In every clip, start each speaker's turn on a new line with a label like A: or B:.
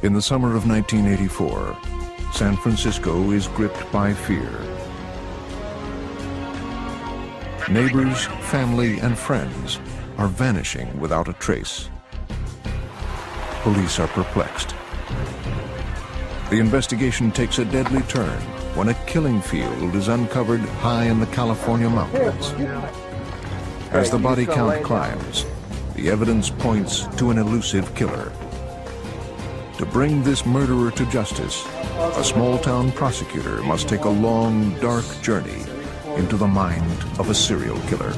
A: In the summer of 1984, San Francisco is gripped by fear. Neighbors, family, and friends are vanishing without a trace. Police are perplexed. The investigation takes a deadly turn when a killing field is uncovered high in the California mountains. As the body count climbs, the evidence points to an elusive killer. To bring this murderer to justice, a small-town prosecutor must take a long, dark journey into the mind of a serial killer.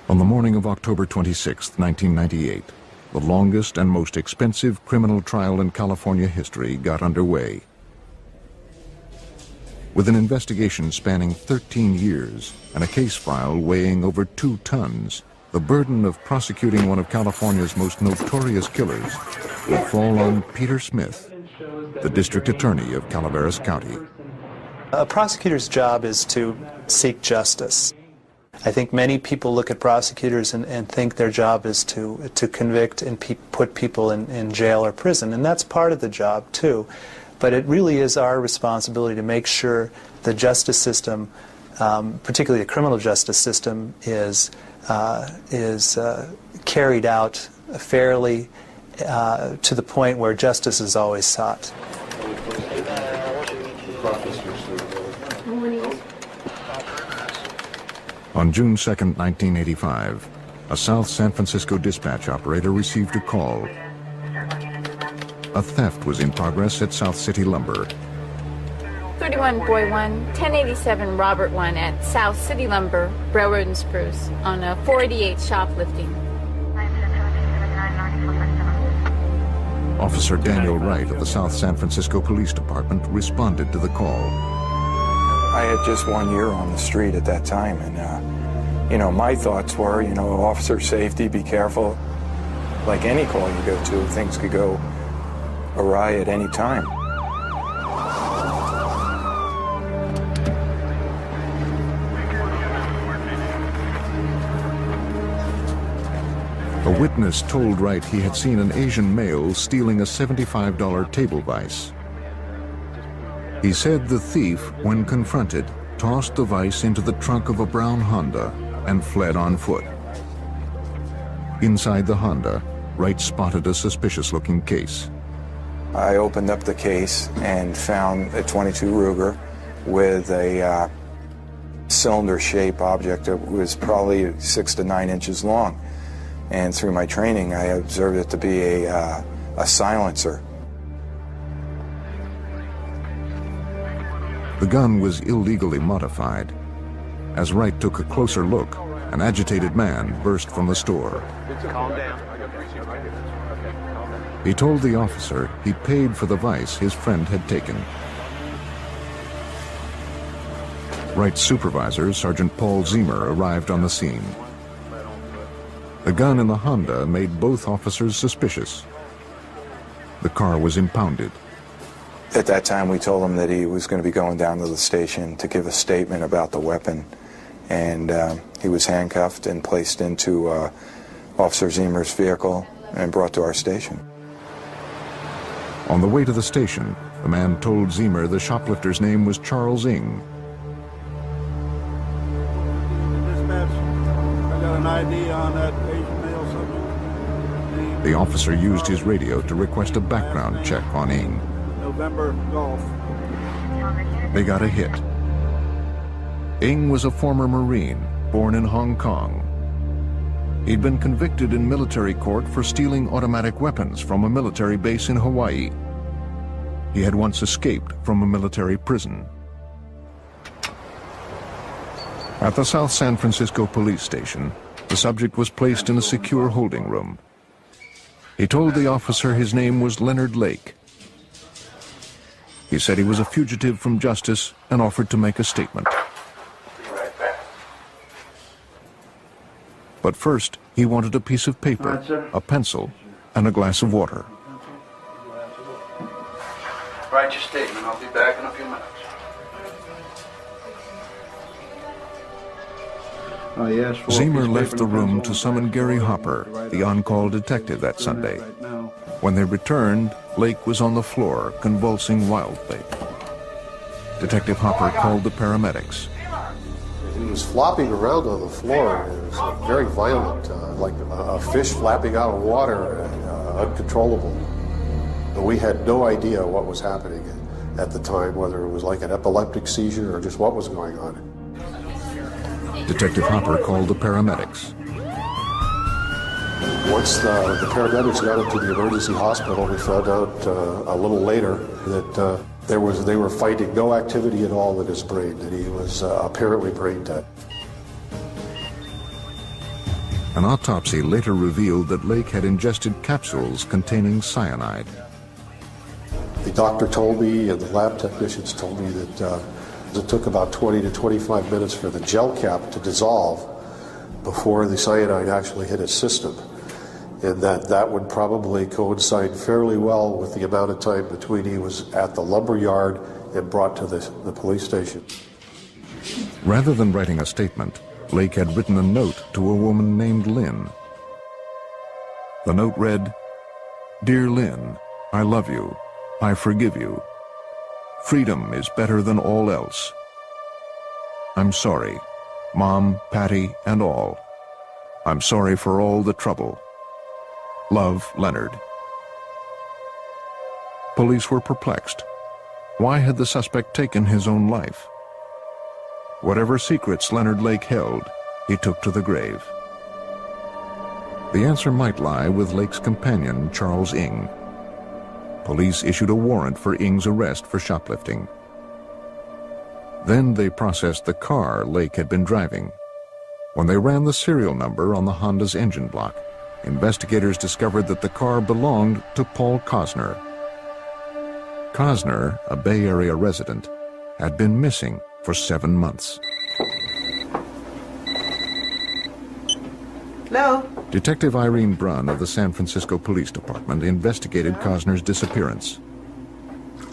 A: On the morning of October 26, 1998, the longest and most expensive criminal trial in California history got underway. With an investigation spanning 13 years and a case file weighing over 2 tons, the burden of prosecuting one of California's most notorious killers would fall on Peter Smith, the district attorney of Calaveras County.
B: A prosecutor's job is to seek justice. I think many people look at prosecutors and think their job is to convict and put people in jail or prison, and that's part of the job too. But it really is our responsibility to make sure the justice system, particularly the criminal justice system, is carried out fairly to the point where justice is always sought.
A: On June 2, 1985, a South San Francisco dispatch operator received a call. A theft was in progress at South City Lumber.
C: 31 Boy 1, 1087 Robert 1 at South City Lumber, Railroad and Spruce, on a 488 shoplifting.
A: Officer Daniel Wright of the South San Francisco Police Department responded to the call.
D: I had just 1 year on the street at that time, and my thoughts were, officer safety, be careful. Like any call you go to, things could go awry at any time.
A: A witness told Wright he had seen an Asian male stealing a $75 table vise. He said the thief, when confronted, tossed the vise into the trunk of a brown Honda and fled on foot. Inside the Honda, Wright spotted a suspicious-looking case.
D: I opened up the case and found a .22 Ruger with a cylinder-shaped object that was probably 6 to 9 inches long. And through my training, I observed it to be a silencer.
A: The gun was illegally modified. As Wright took a closer look, an agitated man burst from the store.
E: Calm down.
A: He told the officer he paid for the vise his friend had taken. Wright's supervisor, Sergeant Paul Zemer, arrived on the scene. The gun in the Honda made both officers suspicious. The car was impounded.
D: At that time, we told him that he was going to be going down to the station to give a statement about the weapon. And he was handcuffed and placed into Officer Zemer's vehicle and brought to our station.
A: On the way to the station, the man told Zemer the shoplifter's name was Charles Ng.
F: Dispatch, I got an ID on that Asian male subject.
A: The officer used his radio to request a background check on Ng.
F: November Golf.
A: They got a hit. Ng was a former Marine, born in Hong Kong. He'd been convicted in military court for stealing automatic weapons from a military base in Hawaii. He had once escaped from a military prison. At the South San Francisco police station, the subject was placed in a secure holding room. He told the officer his name was Leonard Lake. He said he was a fugitive from justice and offered to make a statement. But first, he wanted a piece of paper, a pencil, and a glass of water.
F: Write your statement. I'll be back in a few minutes.
A: Zemer left the room to summon Gary Hopper, the on-call detective that Sunday. When they returned, Lake was on the floor, convulsing wildly. Detective Hopper called the paramedics.
E: He was flopping around on the floor. It was very violent, like a fish flapping out of water, uncontrollable. But we had no idea what was happening at the time, whether it was like an epileptic seizure or just what was going on.
A: Detective Hopper called the paramedics.
E: Once the paramedics got him to the emergency hospital, we found out a little later that they were finding no activity at all in his brain, that he was apparently brain dead.
A: An autopsy later revealed that Lake had ingested capsules containing cyanide.
E: The doctor told me and the lab technicians told me that it took about 20 to 25 minutes for the gel cap to dissolve before the cyanide actually hit his system. And that would probably coincide fairly well with the amount of time between he was at the lumber yard and brought to the police station.
A: Rather than writing a statement, Lake had written a note to a woman named Lynn. The note read, "Dear Lynn, I love you. I forgive you. Freedom is better than all else. I'm sorry, Mom, Patty, and all. I'm sorry for all the trouble. Love, Leonard." Police were perplexed. Why had the suspect taken his own life? Whatever secrets Leonard Lake held, he took to the grave. The answer might lie with Lake's companion, Charles Ng. Police issued a warrant for Ng's arrest for shoplifting. Then they processed the car Lake had been driving. When they ran the serial number on the Honda's engine block, investigators discovered that the car belonged to Paul Cosner. Cosner, a Bay Area resident, had been missing for 7 months.
G: Hello?
A: Detective Irene Brunn of the San Francisco Police Department investigated Cosner's disappearance.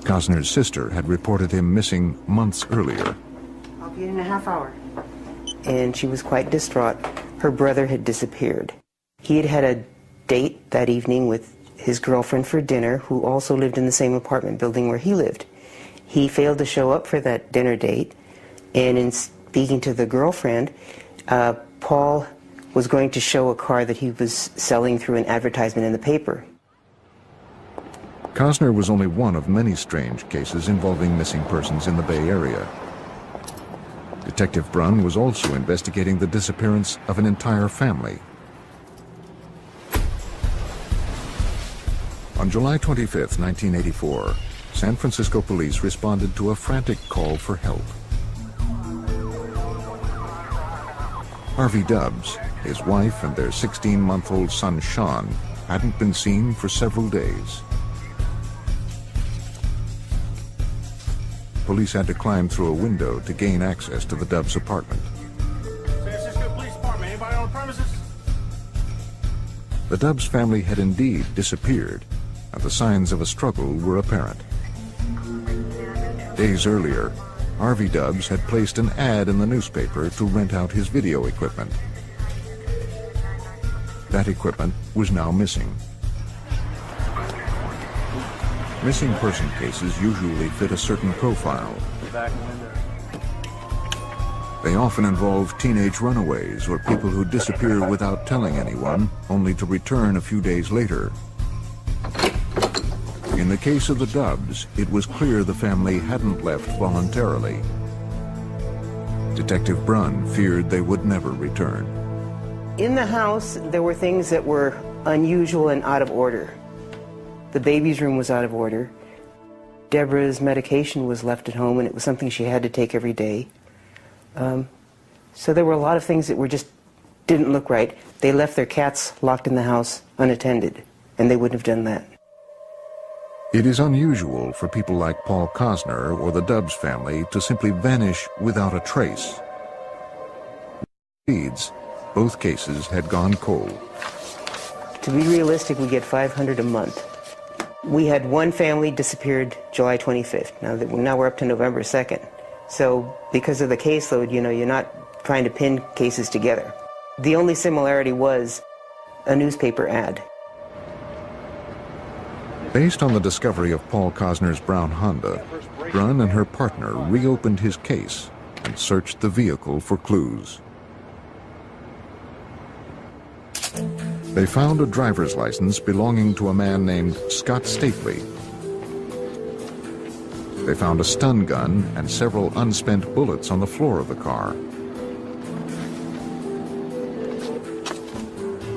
A: Cosner's sister had reported him missing months earlier.
G: I'll be in a half hour. And she was quite distraught. Her brother had disappeared. He had had a date that evening with his girlfriend for dinner, who also lived in the same apartment building where he lived. He failed to show up for that dinner date, and in speaking to the girlfriend, Paul was going to show a car that he was selling through an advertisement in the paper.
A: Cosner was only one of many strange cases involving missing persons in the Bay Area. Detective Brunn was also investigating the disappearance of an entire family. On July 25, 1984, San Francisco police responded to a frantic call for help. Harvey Dubbs, his wife, and their 16-month-old son Sean hadn't been seen for several days. Police had to climb through a window to gain access to the Dubbs apartment.
F: San Francisco Police Department, anybody on the premises?
A: The Dubbs family had indeed disappeared, and the signs of a struggle were apparent. Days earlier, Harvey Dubbs had placed an ad in the newspaper to rent out his video equipment. That equipment was now missing. Missing person cases usually fit a certain profile. They often involve teenage runaways or people who disappear without telling anyone, only to return a few days later. In the case of the Dubbs, it was clear the family hadn't left voluntarily. Detective Brunn feared they would never return.
G: In the house, there were things that were unusual and out of order. The baby's room was out of order. Deborah's medication was left at home, and it was something she had to take every day. So there were a lot of things that didn't look right. They left their cats locked in the house unattended, and they wouldn't have done that.
A: It is unusual for people like Paul Cosner or the Dubbs family to simply vanish without a trace. Leads, Both cases had gone cold.
G: To be realistic, we get 500 a month. We had one family disappeared July 25th. Now we're up to November 2nd. So because of the caseload, you're not trying to pin cases together. The only similarity was a newspaper ad.
A: Based on the discovery of Paul Cosner's brown Honda, Brunn and her partner reopened his case and searched the vehicle for clues. They found a driver's license belonging to a man named Scott Stapley. They found a stun gun and several unspent bullets on the floor of the car.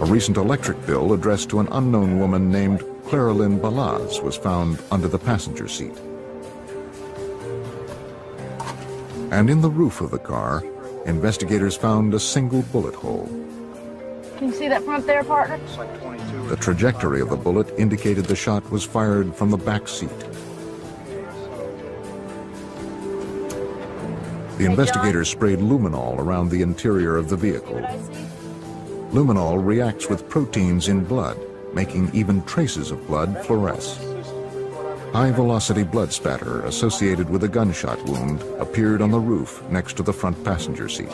A: A recent electric bill addressed to an unknown woman named Clara Lynn Balaz was found under the passenger seat. And in the roof of the car, investigators found a single bullet hole.
H: Can you see that front there, partner?
A: The trajectory of the bullet indicated the shot was fired from the back seat. The investigators sprayed luminol around the interior of the vehicle. Luminol reacts with proteins in blood, making even traces of blood fluoresce. High-velocity blood spatter associated with a gunshot wound appeared on the roof next to the front passenger seat.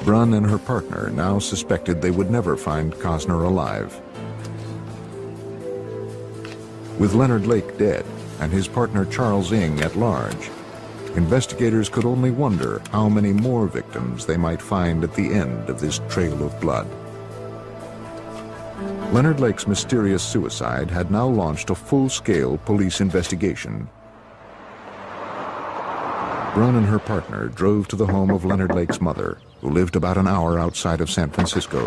A: Brunn and her partner now suspected they would never find Cosner alive. With Leonard Lake dead and his partner Charles Ng at large, investigators could only wonder how many more victims they might find at the end of this trail of blood. Leonard Lake's mysterious suicide had now launched a full-scale police investigation. Brunn and her partner drove to the home of Leonard Lake's mother, who lived about an hour outside of San Francisco.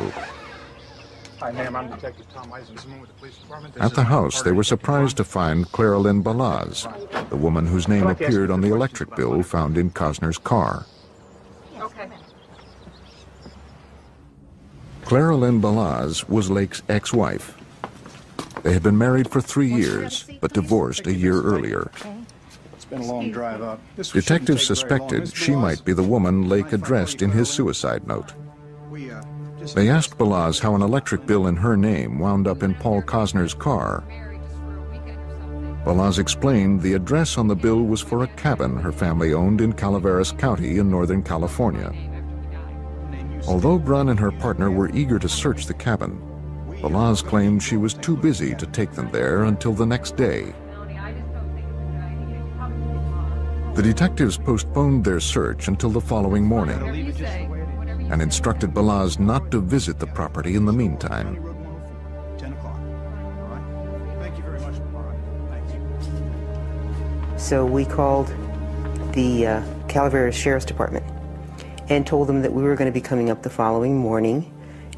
I: Hi, ma'am. I'm Detective Tom Eisenman with the police department.
A: At the house, they were surprised to find Clara Lynn Balaz, the woman whose name appeared on the electric bill found in Cosner's car.
H: Okay.
A: Clara Lynn Balaz was Lake's ex-wife. They had been married for 3 years, but divorced a year earlier.
I: It's been a long drive up.
A: Detectives suspected she might be the woman Lake addressed in his suicide note. They asked Balaz how an electric bill in her name wound up in Paul Cosner's car. Balaz explained the address on the bill was for a cabin her family owned in Calaveras County in Northern California. Although Brunn and her partner were eager to search the cabin, Balaz claimed she was too busy to take them there until the next day. The detectives postponed their search until the following morning and instructed Balaz not to visit the property in the meantime.
I: 10 o'clock. All right. Thank you very much. All right. Thank you.
G: So we called the Calaveras Sheriff's Department and told them that we were going to be coming up the following morning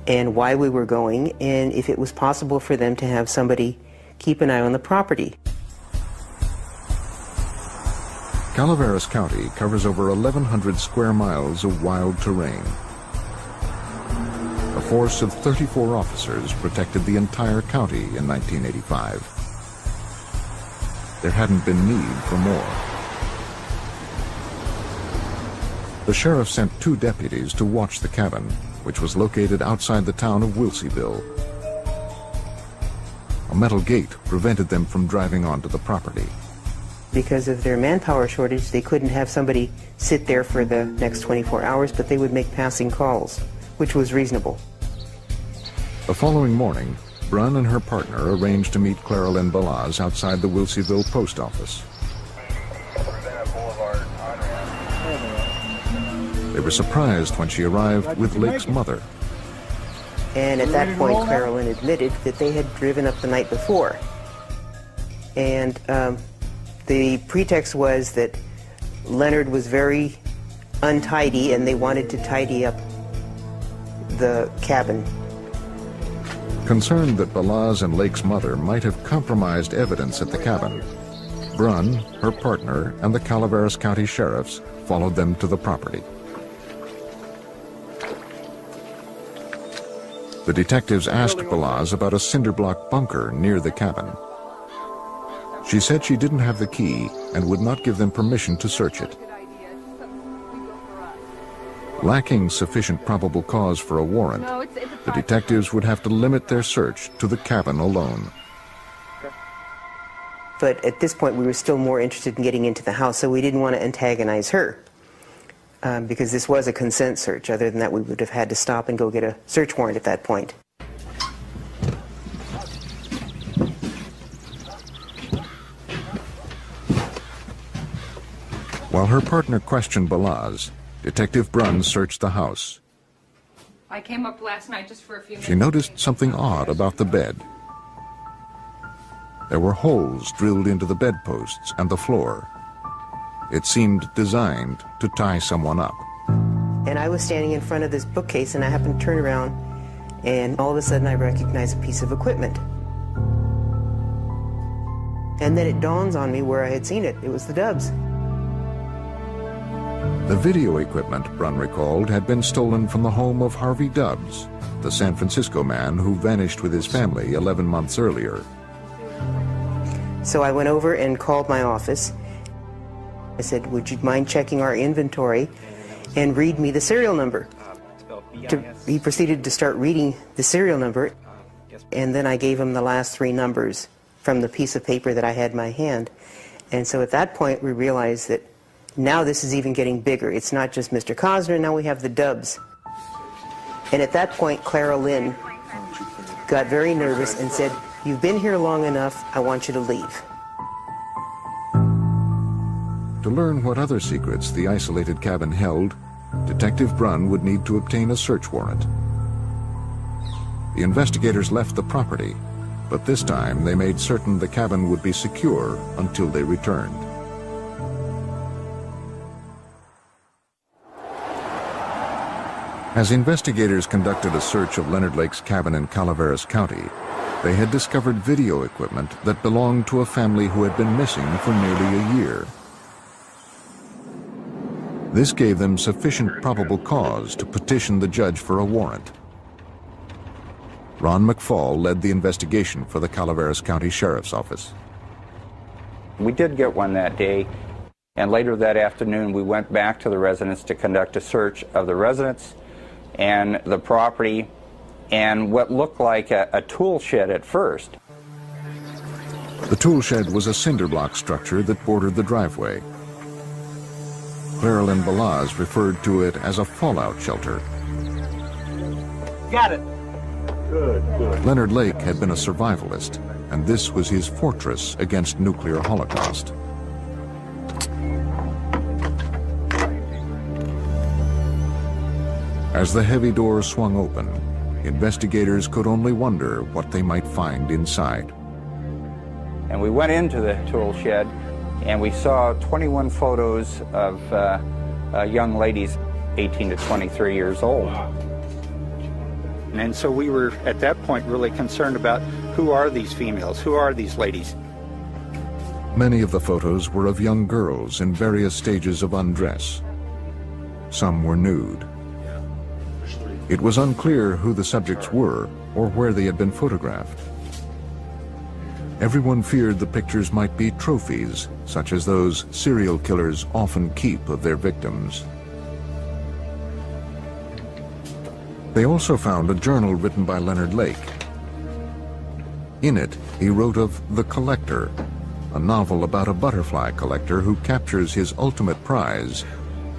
G: and why we were going and if it was possible for them to have somebody keep an eye on the property.
A: Calaveras County covers over 1,100 square miles of wild terrain. A force of 34 officers protected the entire county in 1985. There hadn't been need for more. The sheriff sent 2 deputies to watch the cabin, which was located outside the town of Wilseyville. A metal gate prevented them from driving onto the property.
G: Because of their manpower shortage, they couldn't have somebody sit there for the next 24 hours, but they would make passing calls, which was reasonable.
A: The following morning, Brunn and her partner arranged to meet Clara Lynn Balaz outside the Wilseyville post office. They were surprised when she arrived with Lake's mother.
G: And at that point, Clara Lynn admitted that they had driven up the night before. And the pretext was that Leonard was very untidy and they wanted to tidy up the cabin.
A: Concerned that Balaz and Lake's mother might have compromised evidence at the cabin, Brunn, her partner, and the Calaveras County sheriffs followed them to the property. The detectives asked Balaz about a cinder block bunker near the cabin. She said she didn't have the key and would not give them permission to search it. Lacking sufficient probable cause for a warrant, the detectives would have to limit their search to the cabin alone.
G: But at this point, we were still more interested in getting into the house, so we didn't want to antagonize her, because this was a consent search. Other than that, we would have had to stop and go get a search warrant at that point.
A: While her partner questioned Balaz, Detective Brunn searched the house.
H: I came up last night just for a few minutes.
A: She noticed something odd about the bed. There were holes drilled into the bedposts and the floor. It seemed designed to tie someone up.
G: And I was standing in front of this bookcase, and I happened to turn around, and all of a sudden I recognized a piece of equipment. And then it dawns on me where I had seen it. It was the Dubs.
A: The video equipment, Brunn recalled, had been stolen from the home of Harvey Dubs, the San Francisco man who vanished with his family 11 months earlier.
G: So I went over and called my office. I said, would you mind checking our inventory and read me the serial number? He proceeded to start reading the serial number, and then I gave him the last 3 numbers from the piece of paper that I had in my hand. And so at that point we realized that now this is even getting bigger. It's not just Mr. Cosner, now we have the Dubs. And at that point, Clara Lynn got very nervous and said, you've been here long enough, I want you to leave.
A: To learn what other secrets the isolated cabin held, Detective Brunn would need to obtain a search warrant. The investigators left the property, but this time they made certain the cabin would be secure until they returned. As investigators conducted a search of Leonard Lake's cabin in Calaveras County, they had discovered video equipment that belonged to a family who had been missing for nearly a year. This gave them sufficient probable cause to petition the judge for a warrant. Ron McFall led the investigation for the Calaveras County Sheriff's Office.
J: We did get one that day, and later that afternoon we went back to the residence to conduct a search of the residence and the property and what looked like a tool shed at first.
A: The tool shed was a cinder block structure that bordered the driveway. Clara Lynn Balaz referred to it as a fallout shelter.
F: Got it. Good, good.
A: Leonard Lake had been a survivalist, and this was his fortress against nuclear holocaust. As the heavy door swung open, investigators could only wonder what they might find inside.
J: And we went into the tool shed and we saw 21 photos of young ladies 18 to 23 years old. And so we were at that point really concerned about who are these females, who are these ladies?
A: Many of the photos were of young girls in various stages of undress. Some were nude. It was unclear who the subjects were or where they had been photographed. Everyone feared the pictures might be trophies, such as those serial killers often keep of their victims. They also found a journal written by Leonard Lake. In it, he wrote of The Collector, a novel about a butterfly collector who captures his ultimate prize,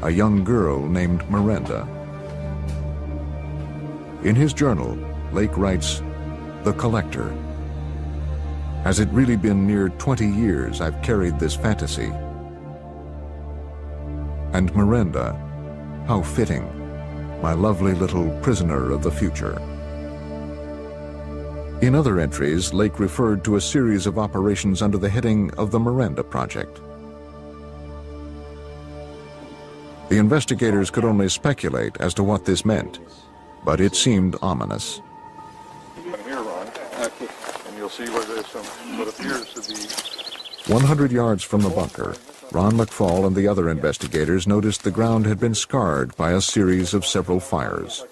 A: a young girl named Miranda. In his journal, Lake writes, "The Collector. Has it really been near 20 years I've carried this fantasy? And Miranda, how fitting, my lovely little prisoner of the future." In other entries, Lake referred to a series of operations under the heading of the Miranda Project. The investigators could only speculate as to what this meant, but it seemed ominous.
K: Here, Ron, and you'll see where there's some what appears to be.
A: 100 yards from the bunker, Ron McFall and the other investigators noticed the ground had been scarred by a series of several fires.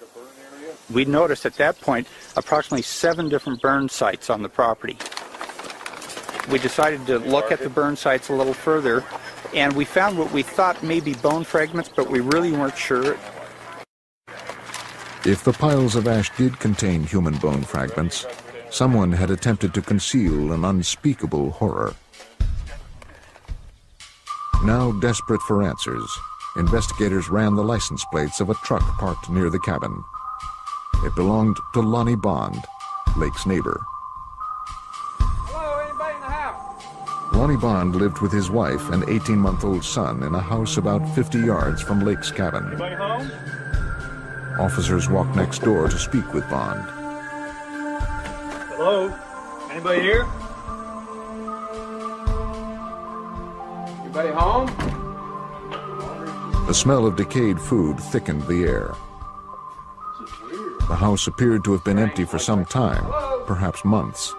J: We noticed at that point approximately 7 different burn sites on the property. We decided to look at the burn sites a little further, and we found what we thought may be bone fragments, but we really weren't sure.
A: If the piles of ash did contain human bone fragments, someone had attempted to conceal an unspeakable horror. Now desperate for answers, investigators ran the license plates of a truck parked near the cabin. It belonged to Lonnie Bond, Lake's neighbor.
L: Hello, anybody in the house?
A: Lonnie Bond lived with his wife and 18-month-old son in a house about 50 yards from Lake's cabin.
L: Anybody home?
A: Officers walked next door to speak with Bond.
L: Hello? Anybody here? Anybody home?
A: The smell of decayed food thickened the air. The house appeared to have been empty for some time, perhaps months.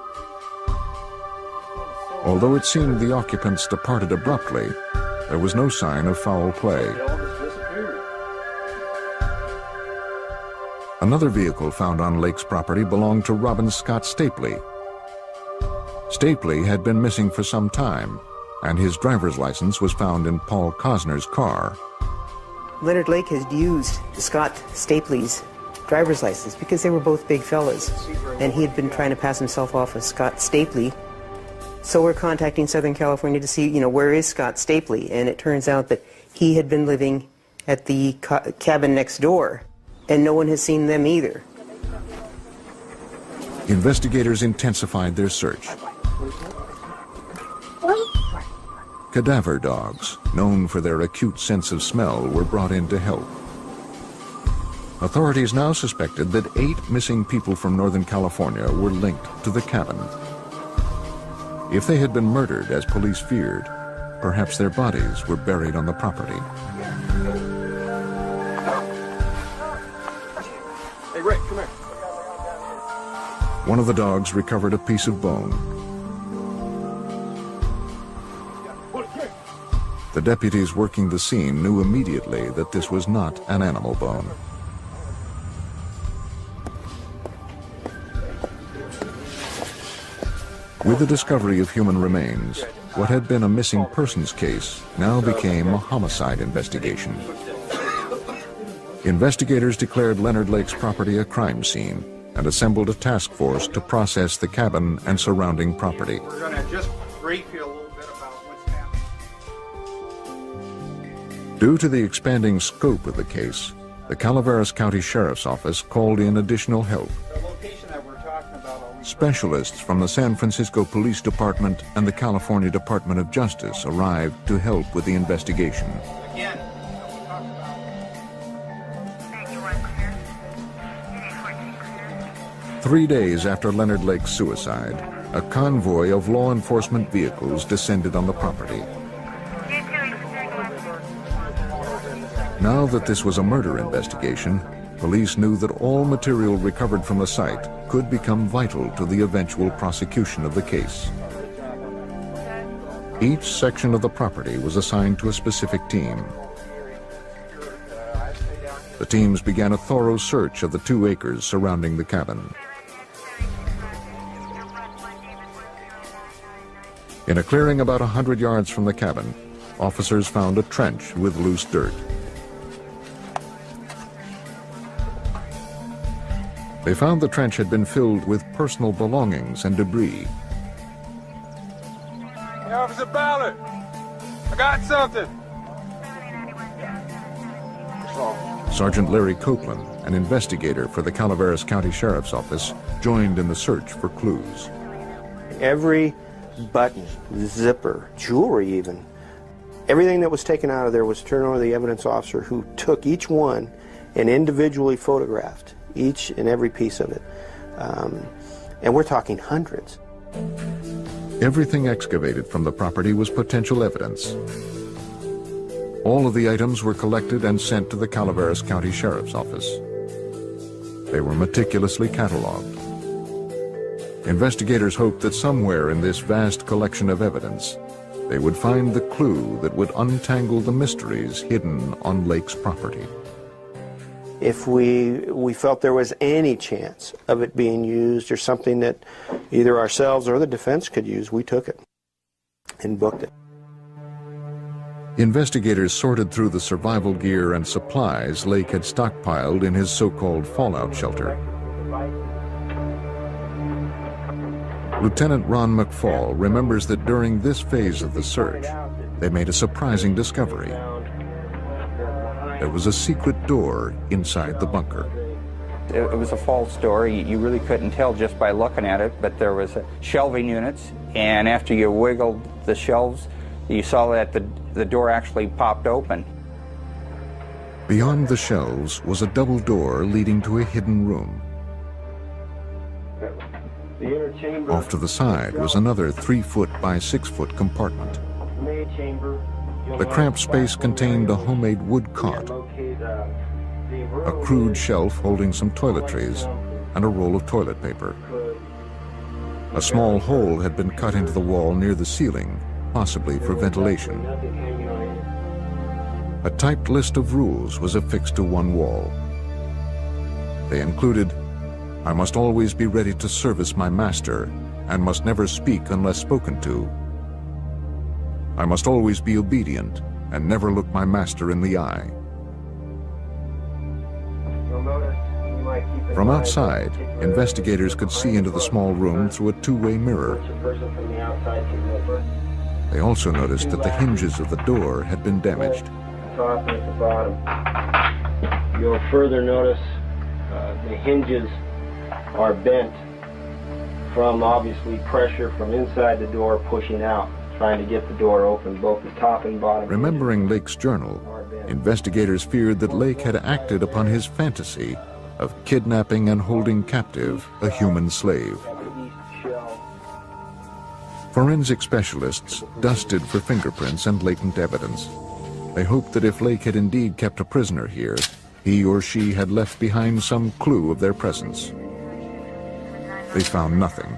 A: Although it seemed the occupants departed abruptly, there was no sign of foul play. Another vehicle found on Lake's property belonged to Robin Scott Stapley. Stapley had been missing for some time, and his driver's license was found in Paul Cosner's car.
G: Leonard Lake had used Scott Stapley's driver's license because they were both big fellas, and he had been trying to pass himself off as Scott Stapley. So we're contacting Southern California to see, where is Scott Stapley? And it turns out that he had been living at the cabin next door, and no one has seen them either.
A: Investigators intensified their search. Cadaver dogs, known for their acute sense of smell, were brought in to help. Authorities now suspected that 8 missing people from Northern California were linked to the cabin. If they had been murdered, as police feared, perhaps their bodies were buried on the property.
L: Hey, Rick, come here.
A: One of the dogs recovered a piece of bone. The deputies working the scene knew immediately that this was not an animal bone. With the discovery of human remains, what had been a missing persons case now became a homicide investigation. Investigators declared Leonard Lake's property a crime scene and assembled a task force to process the cabin and surrounding property.
L: We're going to just brief you a little bit about what's happening.
A: Due to the expanding scope of the case, the Calaveras County Sheriff's Office called in additional help.
L: The location that we're talking about.
A: Specialists from the San Francisco Police Department and the California Department of Justice arrived to help with the investigation.
L: Again.
A: 3 days after Leonard Lake's suicide, a convoy of law enforcement vehicles descended on the property. Now that this was a murder investigation, police knew that all material recovered from the site could become vital to the eventual prosecution of the case. Each section of the property was assigned to a specific team. The teams began a thorough search of the 2 acres surrounding the cabin. In a clearing about 100 yards from the cabin, officers found a trench with loose dirt. They found the trench had been filled with personal belongings and debris.
L: Hey, Officer Ballard, I got something.
A: Sergeant Larry Copeland, an investigator for the Calaveras County Sheriff's Office, joined in the search for clues.
M: Every button, zipper, jewelry even, everything that was taken out of there was turned over to the evidence officer, who took each one and individually photographed each and every piece of it. And we're talking hundreds.
A: Everything excavated from the property was potential evidence. All of the items were collected and sent to the Calaveras County Sheriff's Office. They were meticulously cataloged. Investigators hoped that somewhere in this vast collection of evidence, they would find the clue that would untangle the mysteries hidden on Lake's property.
M: If we felt there was any chance of it being used or something that either ourselves or the defense could use, we took it and booked it.
A: Investigators sorted through the survival gear and supplies Lake had stockpiled in his so-called fallout shelter. Lieutenant Ron McFall remembers that during this phase of the search, they made a surprising discovery. There was a secret door inside the bunker.
J: It was a false door. You really couldn't tell just by looking at it, but there was shelving units, and after you wiggled the shelves, you saw that the door actually popped open.
A: Beyond the shelves was a double door leading to a hidden room. Off to the side was another 3-foot by 6-foot compartment. The cramped space contained a homemade wood cot, a crude shelf holding some toiletries, and a roll of toilet paper. A small hole had been cut into the wall near the ceiling, possibly for ventilation. A typed list of rules was affixed to one wall. They included, "I must always be ready to service my master and must never speak unless spoken to. I must always be obedient and never look my master in the eye." From outside, investigators could see into the small room through a two-way mirror. They also noticed that the hinges of the door had been damaged.
M: Top and at the bottom. You'll further notice the hinges are bent from obviously pressure from inside the door pushing out, trying to get the door open, both the top and bottom.
A: Remembering Lake's journal, investigators feared that Lake had acted upon his fantasy of kidnapping and holding captive a human slave. Forensic specialists dusted for fingerprints and latent evidence. They hoped that if Lake had indeed kept a prisoner here, he or she had left behind some clue of their presence. They found nothing.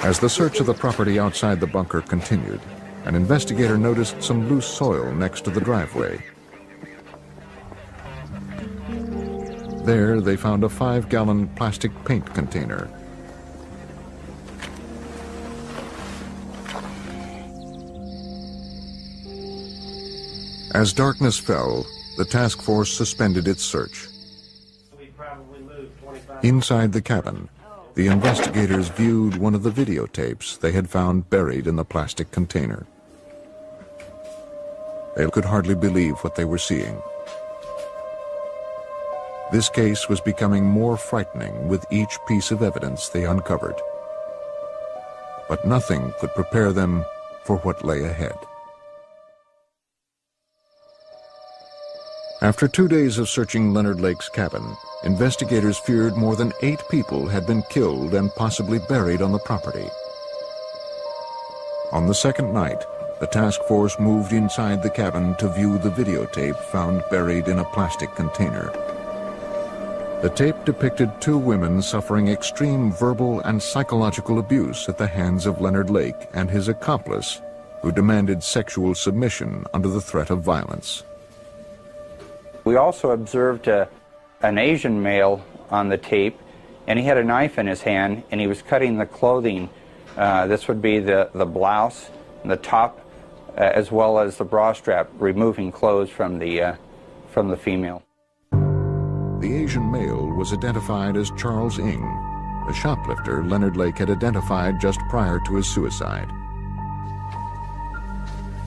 A: As the search of the property outside the bunker continued, an investigator noticed some loose soil next to the driveway. There, they found a 5-gallon plastic paint container. As darkness fell, the task force suspended its search. Inside the cabin, the investigators viewed one of the videotapes they had found buried in the plastic container. They could hardly believe what they were seeing. This case was becoming more frightening with each piece of evidence they uncovered. But nothing could prepare them for what lay ahead. After 2 days of searching Leonard Lake's cabin, investigators feared more than 8 people had been killed and possibly buried on the property. On the second night, the task force moved inside the cabin to view the videotape found buried in a plastic container. The tape depicted 2 women suffering extreme verbal and psychological abuse at the hands of Leonard Lake and his accomplice, who demanded sexual submission under the threat of violence.
J: We also observed an Asian male on the tape, and he had a knife in his hand, and he was cutting the clothing. This would be the blouse, and the top, as well as the bra strap, removing clothes from the female.
A: The Asian male was identified as Charles Ng, the shoplifter Leonard Lake had identified just prior to his suicide.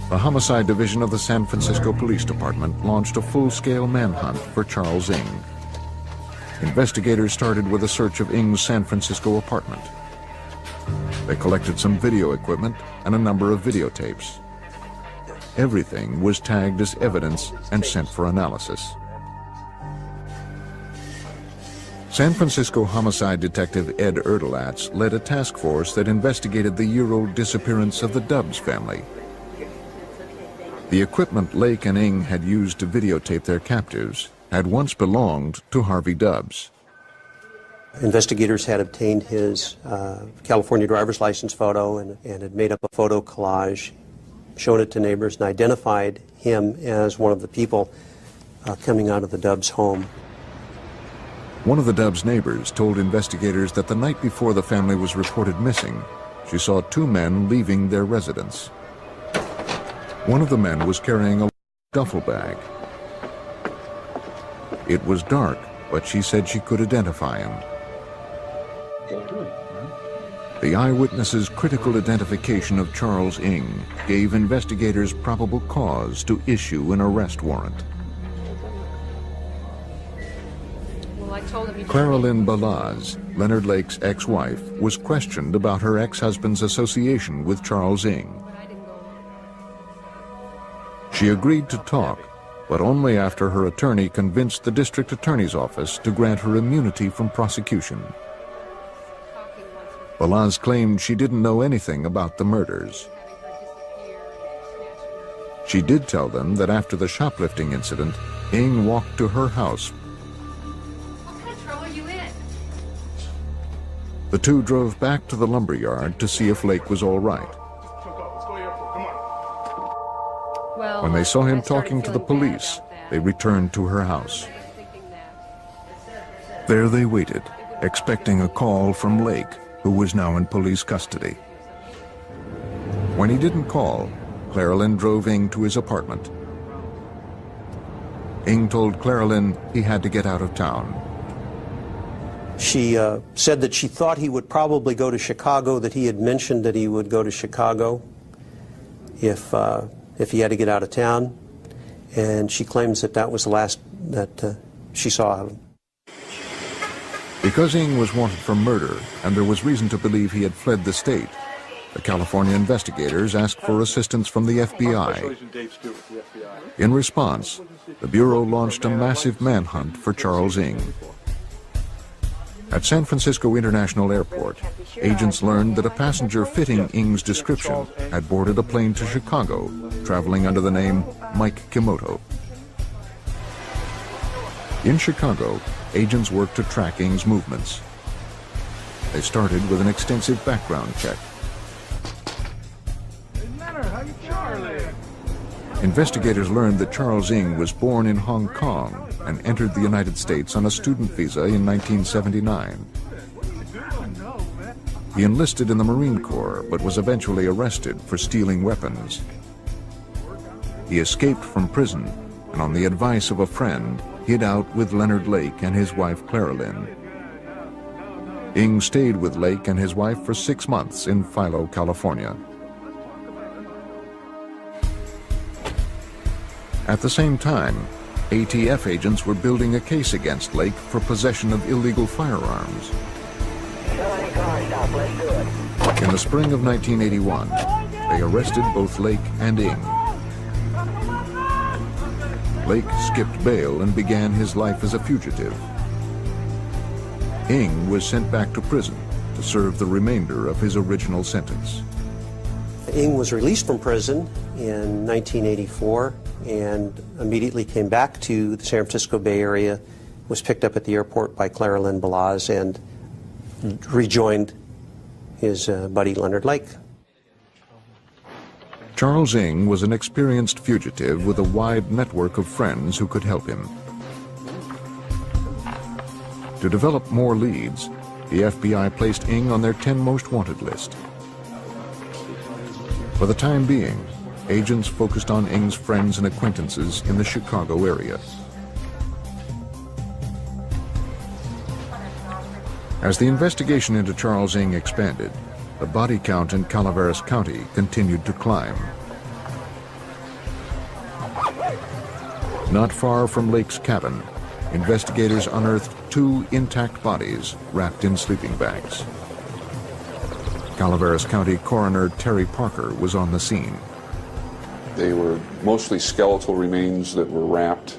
A: The Homicide Division of the San Francisco Police Department launched a full-scale manhunt for Charles Ng. Investigators started with a search of Ng's San Francisco apartment. They collected some video equipment and a number of videotapes. Everything was tagged as evidence and sent for analysis. San Francisco homicide detective Ed Erdelatz led a task force that investigated the year-old disappearance of the Dubs family. The equipment Lake and Ng had used to videotape their captives had once belonged to Harvey Dubs.
E: Investigators had obtained his California driver's license photo and had made up a photo collage, shown it to neighbors, and identified him as one of the people coming out of the Dubs home.
A: One of the Dubs' neighbors told investigators that the night before the family was reported missing, she saw two men leaving their residence. One of the men was carrying a duffel bag. It was dark, but she said she could identify him. The eyewitness's critical identification of Charles Ng gave investigators probable cause to issue an arrest warrant. Clara Lynn Balaz, Leonard Lake's ex-wife, was questioned about her ex-husband's association with Charles Ng. She agreed to talk, but only after her attorney convinced the district attorney's office to grant her immunity from prosecution. Balaz claimed she didn't know anything about the murders. She did tell them that after the shoplifting incident, Ng walked to her house.
H: What kind of trouble are you in?
A: The two drove back to the lumberyard to see if Lake was all right.
H: Well,
A: When they saw him talking to the police, they returned to her house. There they waited, expecting a call from Lake, who was now in police custody. When he didn't call, Clara Lynn drove Ng to his apartment. Ng told Clara Lynn he had to get out of town.
N: She said that she thought he would probably go to Chicago, that he had mentioned that he would go to Chicago if he had to get out of town, and she claims that that was the last that she saw of him.
A: Because Ng was wanted for murder, and there was reason to believe he had fled the state, the California investigators asked for assistance from the FBI. In response, the Bureau launched a massive manhunt for Charles Ng. At San Francisco International Airport, agents learned that a passenger fitting Ng's description had boarded a plane to Chicago, traveling under the name Mike Kimoto. In Chicago, agents worked to track Ng's movements. They started with an extensive background check. Investigators learned that Charles Ng was born in Hong Kong and entered the United States on a student visa in 1979. He enlisted in the Marine Corps, but was eventually arrested for stealing weapons. He escaped from prison, and on the advice of a friend, hid out with Leonard Lake and his wife Clara Lynn. Ng stayed with Lake and his wife for 6 months in Philo, California. At the same time, ATF agents were building a case against Lake for possession of illegal firearms. In the spring of 1981, they arrested both Lake and Ng. Lake skipped bail and began his life as a fugitive. Ng was sent back to prison to serve the remainder of his original sentence.
N: Ng was released from prison in 1984 and immediately came back to the San Francisco Bay Area, was picked up at the airport by Clara Lynn Balaz, and rejoined his buddy Leonard Lake.
A: Charles Ng was an experienced fugitive with a wide network of friends who could help him. To develop more leads, the FBI placed Ng on their 10 most wanted list. For the time being, agents focused on Ng's friends and acquaintances in the Chicago area. As the investigation into Charles Ng expanded, the body count in Calaveras County continued to climb. Not far from Lake's cabin, investigators unearthed 2 intact bodies wrapped in sleeping bags. Calaveras County Coroner Terry Parker was on the scene.
O: They were mostly skeletal remains that were wrapped.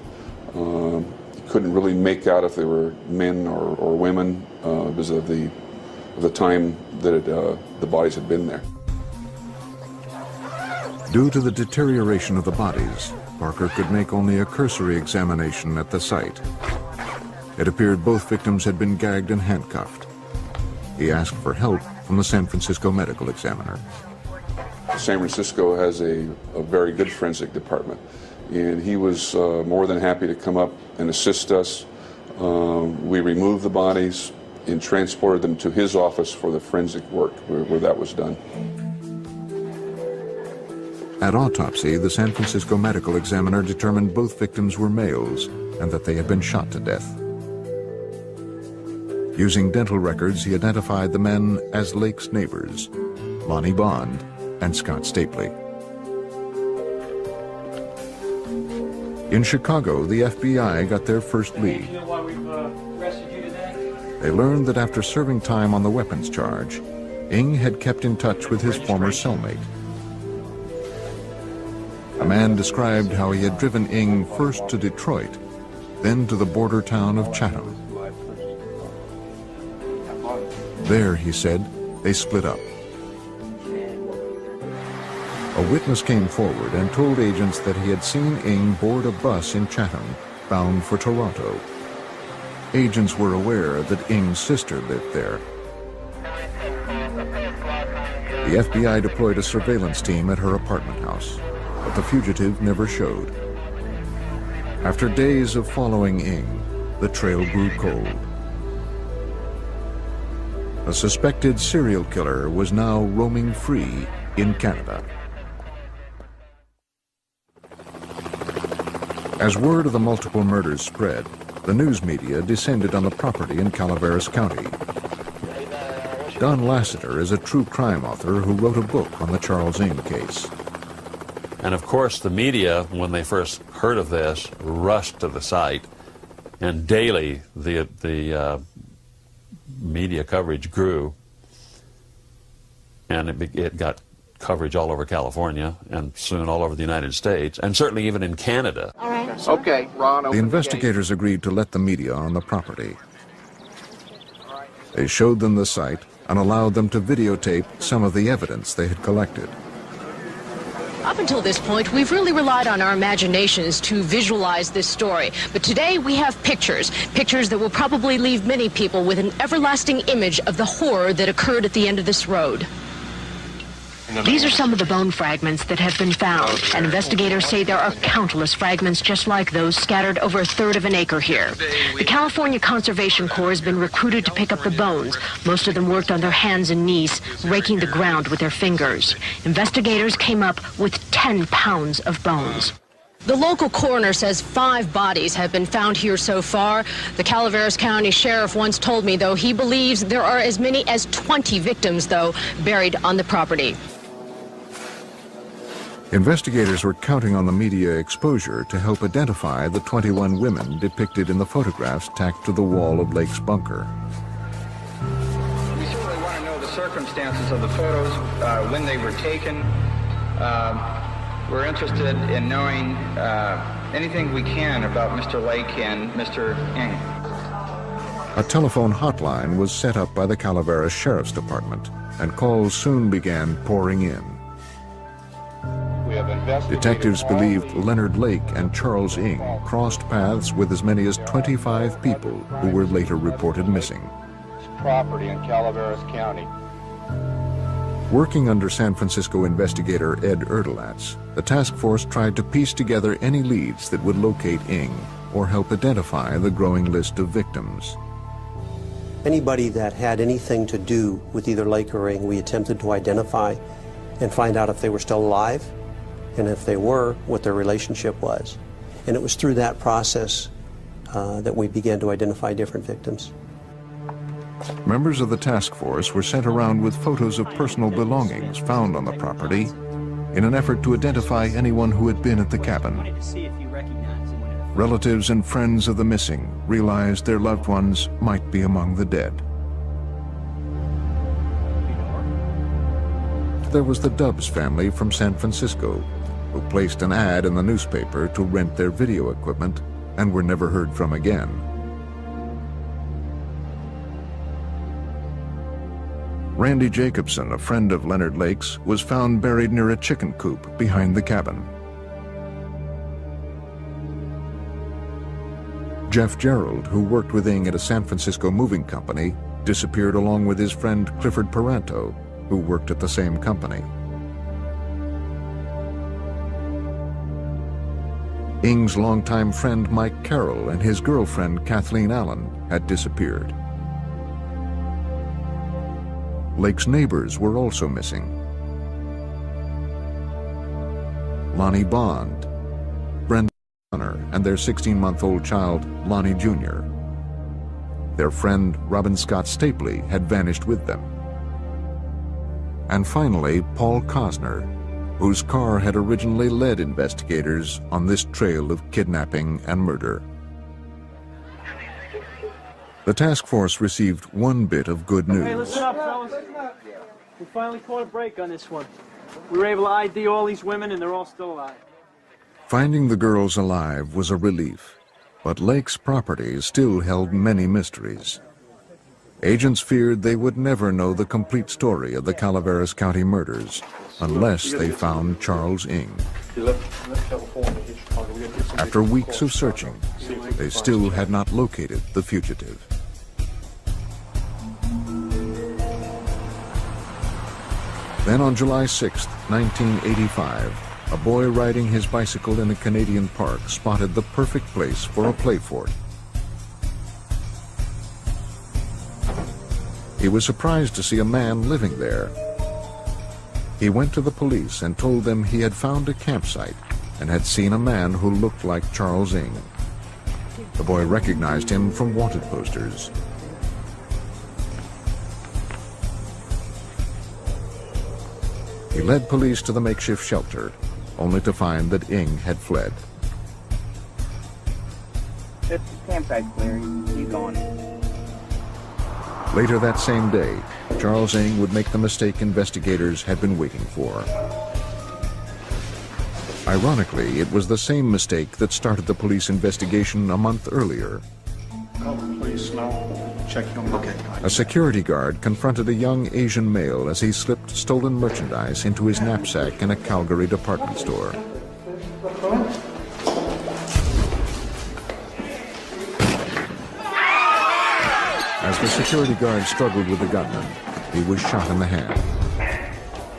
O: You couldn't really make out if they were men or women because of the time that the bodies had been there.
A: Due to the deterioration of the bodies, Parker could make only a cursory examination at the site. It appeared both victims had been gagged and handcuffed. He asked for help from the San Francisco medical examiner.
O: San Francisco has a very good forensic department, and he was more than happy to come up and assist us. We removed the bodies, and transported them to his office for the forensic work where that was done.
A: At autopsy, the San Francisco medical examiner determined both victims were males and that they had been shot to death. Using dental records, he identified the men as Lake's neighbors, Lonnie Bond and Scott Stapley. In Chicago, the FBI got their first lead.
P: You know why we've arrested you today?
A: They learned that after serving time on the weapons charge, Ng had kept in touch with his former cellmate. A man described how he had driven Ng first to Detroit, then to the border town of Chatham. There, he said, they split up. A witness came forward and told agents that he had seen Ng board a bus in Chatham, bound for Toronto. Agents were aware that Ng's sister lived there. The FBI deployed a surveillance team at her apartment house, but the fugitive never showed. After days of following Ng, the trail grew cold. A suspected serial killer was now roaming free in Canada. As word of the multiple murders spread, the news media descended on the property in Calaveras County. Don Lasseter is a true crime author who wrote a book on the Charles Ng case.
Q: And of course, the media, when they first heard of this, rushed to the site, and daily the media coverage grew, and it got coverage all over California, and soon all over the United States, and certainly even in Canada.
P: All right. Okay, Ron.
A: The investigators agreed to let the media on the property. They showed them the site and allowed them to videotape some of the evidence they had collected.
R: Up until this point, we've really relied on our imaginations to visualize this story. But today we have pictures that will probably leave many people with an everlasting image of the horror that occurred at the end of this road. These are some of the bone fragments that have been found, and investigators say there are countless fragments just like those scattered over a third of an acre here. The California Conservation Corps has been recruited to pick up the bones. Most of them worked on their hands and knees, raking the ground with their fingers. Investigators came up with 10 pounds of bones. The local coroner says 5 bodies have been found here so far. The Calaveras County Sheriff once told me, though, he believes there are as many as 20 victims, though, buried on the property.
A: Investigators were counting on the media exposure to help identify the 21 women depicted in the photographs tacked to the wall of Lake's bunker.
S: We certainly want to know the circumstances of the photos, when they were taken. We're interested in knowing anything we can about Mr. Lake and Mr. Ng.
A: A telephone hotline was set up by the Calaveras Sheriff's Department, and calls soon began pouring in. Detectives believed Leonard Lake and Charles Ng crossed paths with as many as 25 people who were later reported missing.
S: Property in Calaveras County.
A: Working under San Francisco investigator Ed Erdelatz, the task force tried to piece together any leads that would locate Ng or help identify the growing list of victims.
N: Anybody that had anything to do with either Lake or Ng, we attempted to identify and find out if they were still alive, and if they were, what their relationship was. And it was through that process that we began to identify different victims.
A: Members of the task force were sent around with photos of personal belongings found on the property in an effort to identify anyone who had been at the cabin. Relatives and friends of the missing realized their loved ones might be among the dead. There was the Dubs family from San Francisco, who placed an ad in the newspaper to rent their video equipment and were never heard from again. Randy Jacobson, a friend of Leonard Lake's, was found buried near a chicken coop behind the cabin. Jeff Gerald, who worked with Ng at a San Francisco moving company, disappeared along with his friend Clifford Paranto, who worked at the same company. Ng's longtime friend Mike Carroll and his girlfriend Kathleen Allen had disappeared. Lake's neighbors were also missing. Lonnie Bond, Brenda Connor, and their 16-month-old child, Lonnie Jr. Their friend, Robin Scott Stapley, had vanished with them. And finally, Paul Cosner, whose car had originally led investigators on this trail of kidnapping and murder. The task force received one bit of good news.
T: Hey, listen up, fellas. We finally caught a break on this one. We were able to ID all these women, and they're all still alive.
A: Finding the girls alive was a relief, but Lake's property still held many mysteries. Agents feared they would never know the complete story of the Calaveras County murders unless they found Charles Ng. After weeks of searching, they still had not located the fugitive. Then on July 6, 1985, a boy riding his bicycle in a Canadian park spotted the perfect place for a play fort. He was surprised to see a man living there. He went to the police and told them he had found a campsite and had seen a man who looked like Charles Ng. The boy recognized him from wanted posters. He led police to the makeshift shelter, only to find that Ng had fled.
U: This campsite's clear. Keep going.
A: Later that same day, Charles Ng would make the mistake investigators had been waiting for. Ironically, it was the same mistake that started the police investigation a month earlier.
I: Please, no. Check, okay.
A: A security guard confronted a young Asian male as he slipped stolen merchandise into his knapsack in a Calgary department store. As the security guard struggled with the gunman, he was shot in the hand.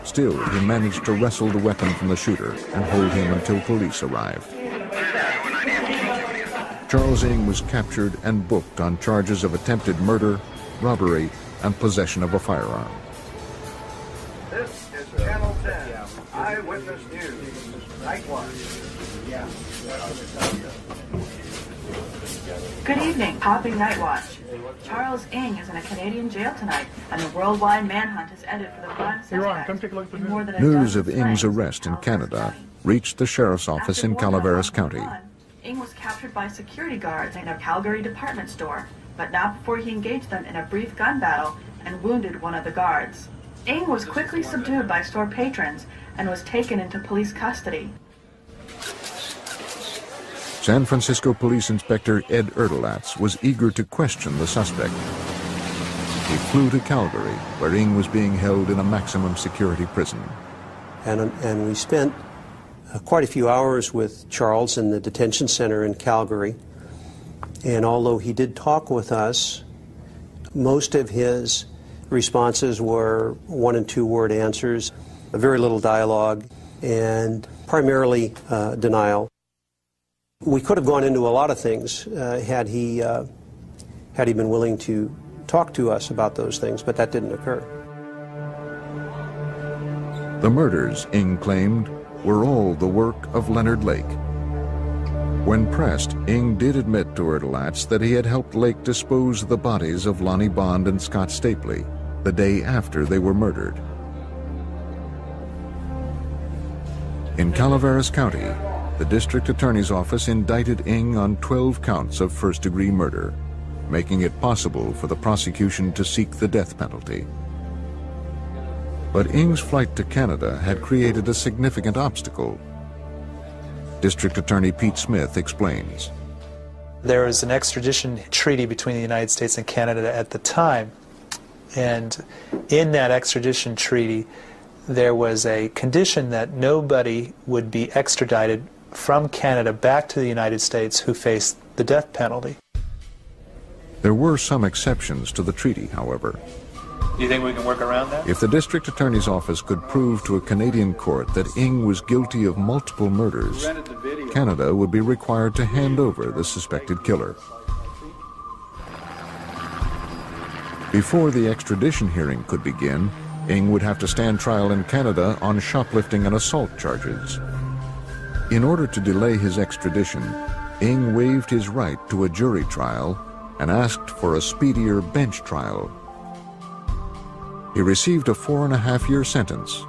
A: Still, he managed to wrestle the weapon from the shooter and hold him until police arrived. Charles Ng was captured and booked on charges of attempted murder, robbery, and possession of a firearm.
V: This is Channel 10, Eyewitness News, Night Watch.
W: Good evening, Popping Night Watch. Charles Ng is in a Canadian jail tonight, and the worldwide manhunt is ended for the prime suspect in more than a
A: News of
W: dozen
A: Ng's
W: strikes.
A: arrest in Canada reached the sheriff's office in Calaveras County.
W: Ng was captured by security guards in a Calgary department store, but not before he engaged them in a brief gun battle and wounded one of the guards. Ng was quickly subdued by store patrons and was taken into police custody.
A: San Francisco Police Inspector Ed Erdelatz was eager to question the suspect. He flew to Calgary, where Ng was being held in a maximum security prison.
N: And we spent quite a few hours with Charles in the detention center in Calgary. And although he did talk with us, most of his responses were 1- and 2-word answers, very little dialogue, and primarily denial. We could have gone into a lot of things had he been willing to talk to us about those things, but that didn't occur.
A: The murders, Ng claimed, were all the work of Leonard Lake. When pressed, Ng did admit to Erdelatz that he had helped Lake dispose of the bodies of Lonnie Bond and Scott Stapley the day after they were murdered. In Calaveras County, the district attorney's office indicted Ng on 12 counts of first-degree murder, making it possible for the prosecution to seek the death penalty. But Ng's flight to Canada had created a significant obstacle. District Attorney Pete Smith explains.
B: There was an extradition treaty between the United States and Canada at the time, and in that extradition treaty there was a condition that nobody would be extradited from Canada back to the United States who faced the death penalty.
A: There were some exceptions to the treaty, however.
B: Do you think we can work around that?
A: If the district attorney's office could prove to a Canadian court that Ng was guilty of multiple murders, Canada would be required to hand over the suspected killer. Before the extradition hearing could begin, Ng would have to stand trial in Canada on shoplifting and assault charges. In order to delay his extradition, Ng waived his right to a jury trial and asked for a speedier bench trial. He received a 4.5-year sentence.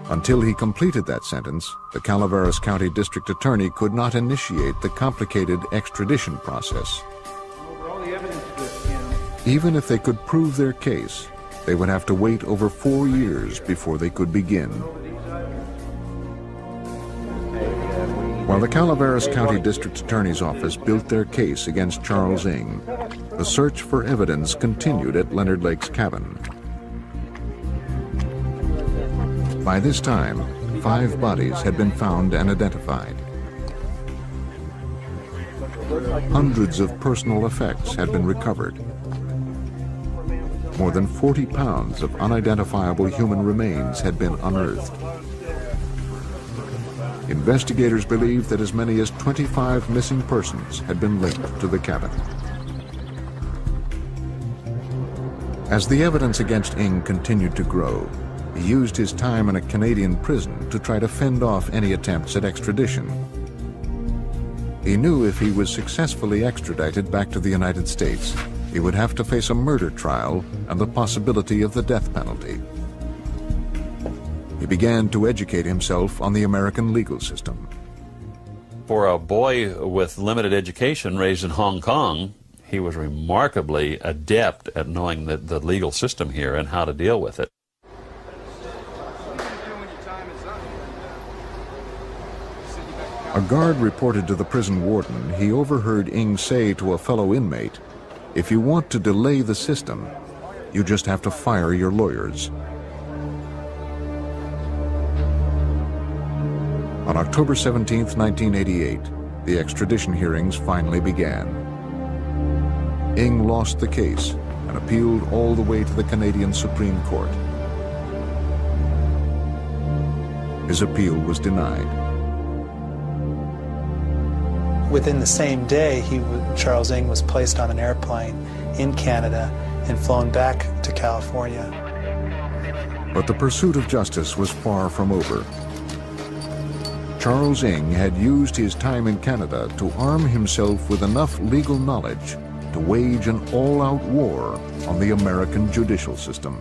A: Until he completed that sentence, the Calaveras County District Attorney could not initiate the complicated extradition process. Even if they could prove their case, they would have to wait over 4 years before they could begin. While the Calaveras County District Attorney's Office built their case against Charles Ng, the search for evidence continued at Leonard Lake's cabin. By this time, 5 bodies had been found and identified. Hundreds of personal effects had been recovered. More than 40 pounds of unidentifiable human remains had been unearthed. Investigators believed that as many as 25 missing persons had been linked to the cabin. As the evidence against Ng continued to grow, he used his time in a Canadian prison to try to fend off any attempts at extradition. He knew if he was successfully extradited back to the United States, he would have to face a murder trial and the possibility of the death penalty. He began to educate himself on the American legal system.
Q: For a boy with limited education raised in Hong Kong, he was remarkably adept at knowing the legal system here and how to deal with it.
A: A guard reported to the prison warden he overheard Ng say to a fellow inmate, "If you want to delay the system, you just have to fire your lawyers." On October 17, 1988, the extradition hearings finally began. Ng lost the case and appealed all the way to the Canadian Supreme Court. His appeal was denied.
B: Within the same day, Charles Ng was placed on an airplane in Canada and flown back to California.
A: But the pursuit of justice was far from over. Charles Ng had used his time in Canada to arm himself with enough legal knowledge to wage an all-out war on the American judicial system.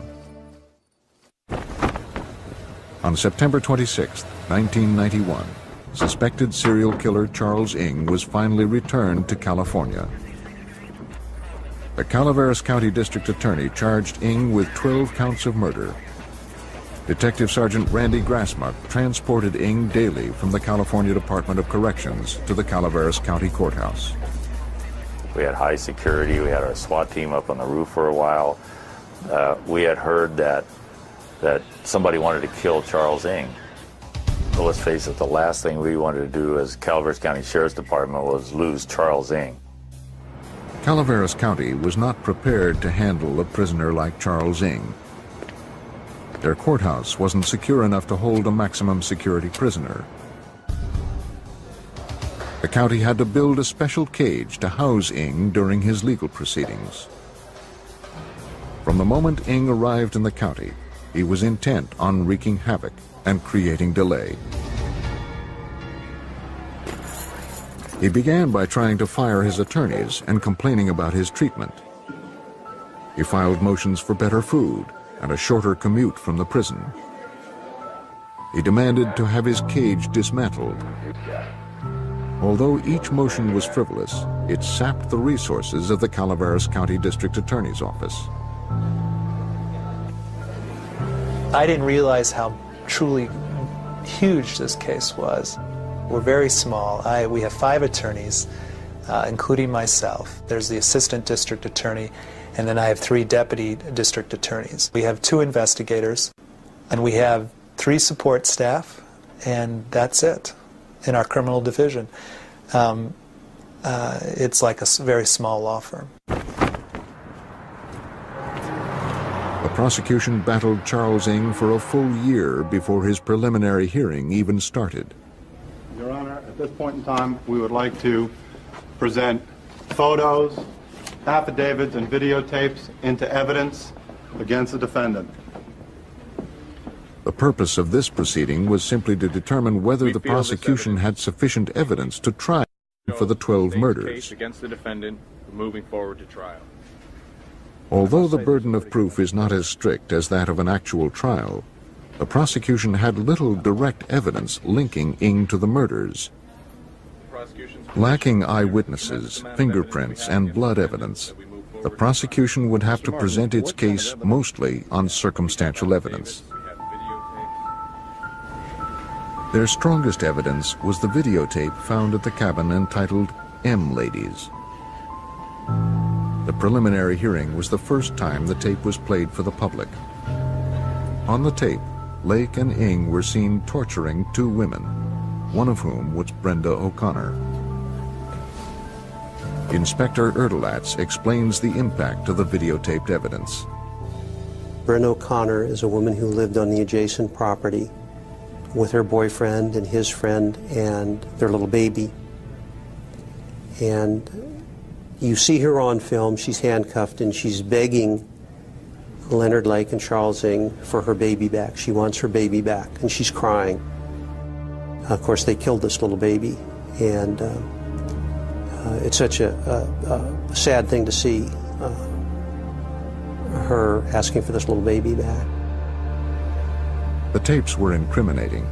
A: On September 26, 1991, suspected serial killer Charles Ng was finally returned to California. The Calaveras County District Attorney charged Ng with 12 counts of murder. Detective Sergeant Randy Grassmuck transported Ng daily from the California Department of Corrections to the Calaveras County Courthouse.
C: We had high security. We had our SWAT team up on the roof for a while. We had heard that somebody wanted to kill Charles Ng. Well, let's face it, the last thing we wanted to do as Calaveras County Sheriff's Department was lose Charles Ng.
A: Calaveras County was not prepared to handle a prisoner like Charles Ng. Their courthouse wasn't secure enough to hold a maximum security prisoner. The county had to build a special cage to house Ng during his legal proceedings. From the moment Ng arrived in the county, he was intent on wreaking havoc and creating delay. He began by trying to fire his attorneys and complaining about his treatment. He filed motions for better food and a shorter commute from the prison. He demanded to have his cage dismantled. Although each motion was frivolous, it sapped the resources of the Calaveras County District Attorney's Office.
B: I didn't realize how truly huge this case was. We're very small. We have 5 attorneys, including myself. There's the assistant district attorney, and then I have 3 deputy district attorneys. We have 2 investigators, and we have 3 support staff, and that's it in our criminal division. It's like a very small law firm.
A: The prosecution battled Charles Ng for a full year before his preliminary hearing even started.
I: Your Honor, at this point in time, we would like to present photos,
D: affidavits, and videotapes into evidence against the defendant.
A: The purpose of this proceeding was simply to determine whether the prosecution had sufficient evidence to try for the 12 murders.
L: Against the defendant, moving forward to trial.
A: Although the burden of proof is not as strict as that of an actual trial, the prosecution had little direct evidence linking Ng to the murders. Lacking eyewitnesses, fingerprints, and blood evidence, the prosecution would have to present its case mostly on circumstantial evidence. Their strongest evidence was the videotape found at the cabin entitled M Ladies. The preliminary hearing was the first time the tape was played for the public. On the tape, Lake and Ng were seen torturing 2 women, one of whom was Brenda O'Connor. Inspector Erdelatz explains the impact of the videotaped evidence.
N: Brenda O'Connor is a woman who lived on the adjacent property with her boyfriend and his friend and their little baby. And you see her on film, she's handcuffed and she's begging Leonard Lake and Charles Ng for her baby back. She wants her baby back and she's crying. Of course, they killed this little baby, and it's such a sad thing to see, her asking for this little baby back.
A: The tapes were incriminating,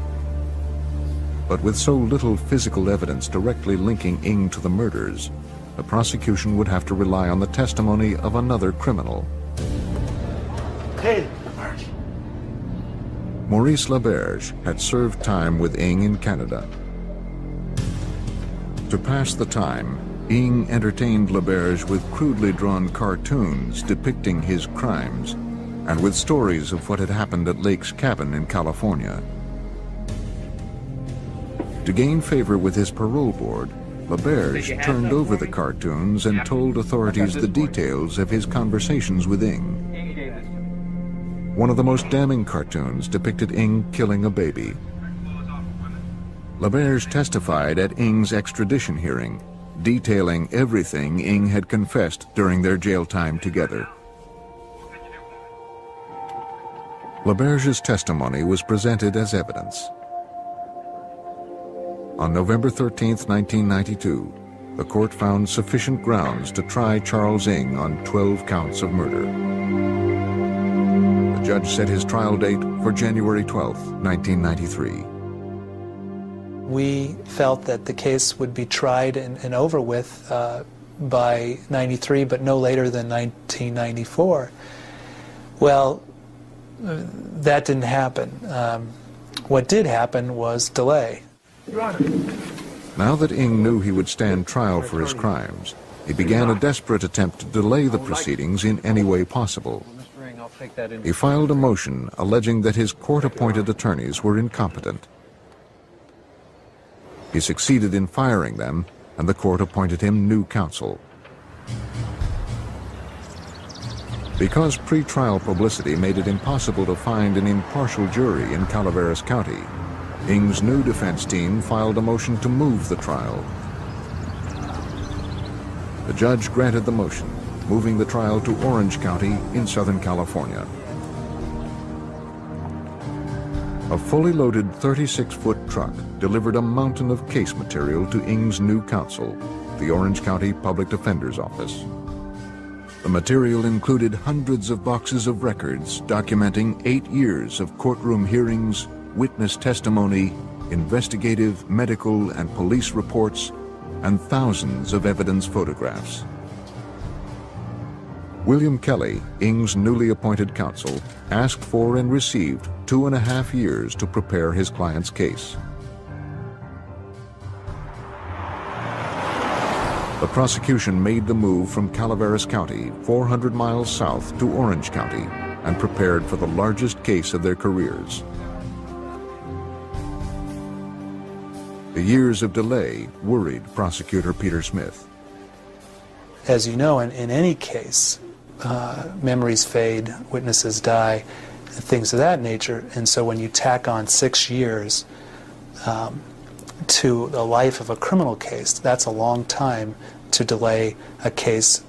A: but with so little physical evidence directly linking Ng to the murders, the prosecution would have to rely on the testimony of another criminal.
I: Hey,
A: Maurice Laberge had served time with Ng in Canada. To pass the time, Ng entertained Laberge with crudely drawn cartoons depicting his crimes and with stories of what had happened at Lake's cabin in California. To gain favor with his parole board, Laberge turned over the cartoons and told authorities the details of his conversations with Ng. One of the most damning cartoons depicted Ng killing a baby. Laberge testified at Ng's extradition hearing, detailing everything Ng had confessed during their jail time together. Laberge's testimony was presented as evidence. On November 13, 1992, the court found sufficient grounds to try Charles Ng on 12 counts of murder. The judge set his trial date for January 12, 1993.
B: We felt that the case would be tried and over with by 93, but no later than 1994. Well, that didn't happen. What did happen was delay.
A: Now that Ng knew he would stand trial for his crimes, he began a desperate attempt to delay the proceedings in any way possible. He filed a motion alleging that his court-appointed attorneys were incompetent. He succeeded in firing them, and the court appointed him new counsel. Because pre-trial publicity made it impossible to find an impartial jury in Calaveras County, Ng's new defense team filed a motion to move the trial. The judge granted the motion, moving the trial to Orange County in Southern California. A fully loaded 36-foot truck delivered a mountain of case material to Ng's new counsel, the Orange County Public Defender's Office. The material included hundreds of boxes of records documenting 8 years of courtroom hearings, witness testimony, investigative, medical, and police reports, and thousands of evidence photographs. William Kelly, Ng's newly appointed counsel, asked for and received 2.5 years to prepare his client's case. The prosecution made the move from Calaveras County, 400 miles south, to Orange County, and prepared for the largest case of their careers. The years of delay worried prosecutor Peter Smith.
B: As you know, in any case, memories fade, witnesses die, and things of that nature. And so when you tack on 6 years to the life of a criminal case, that's a long time to delay a case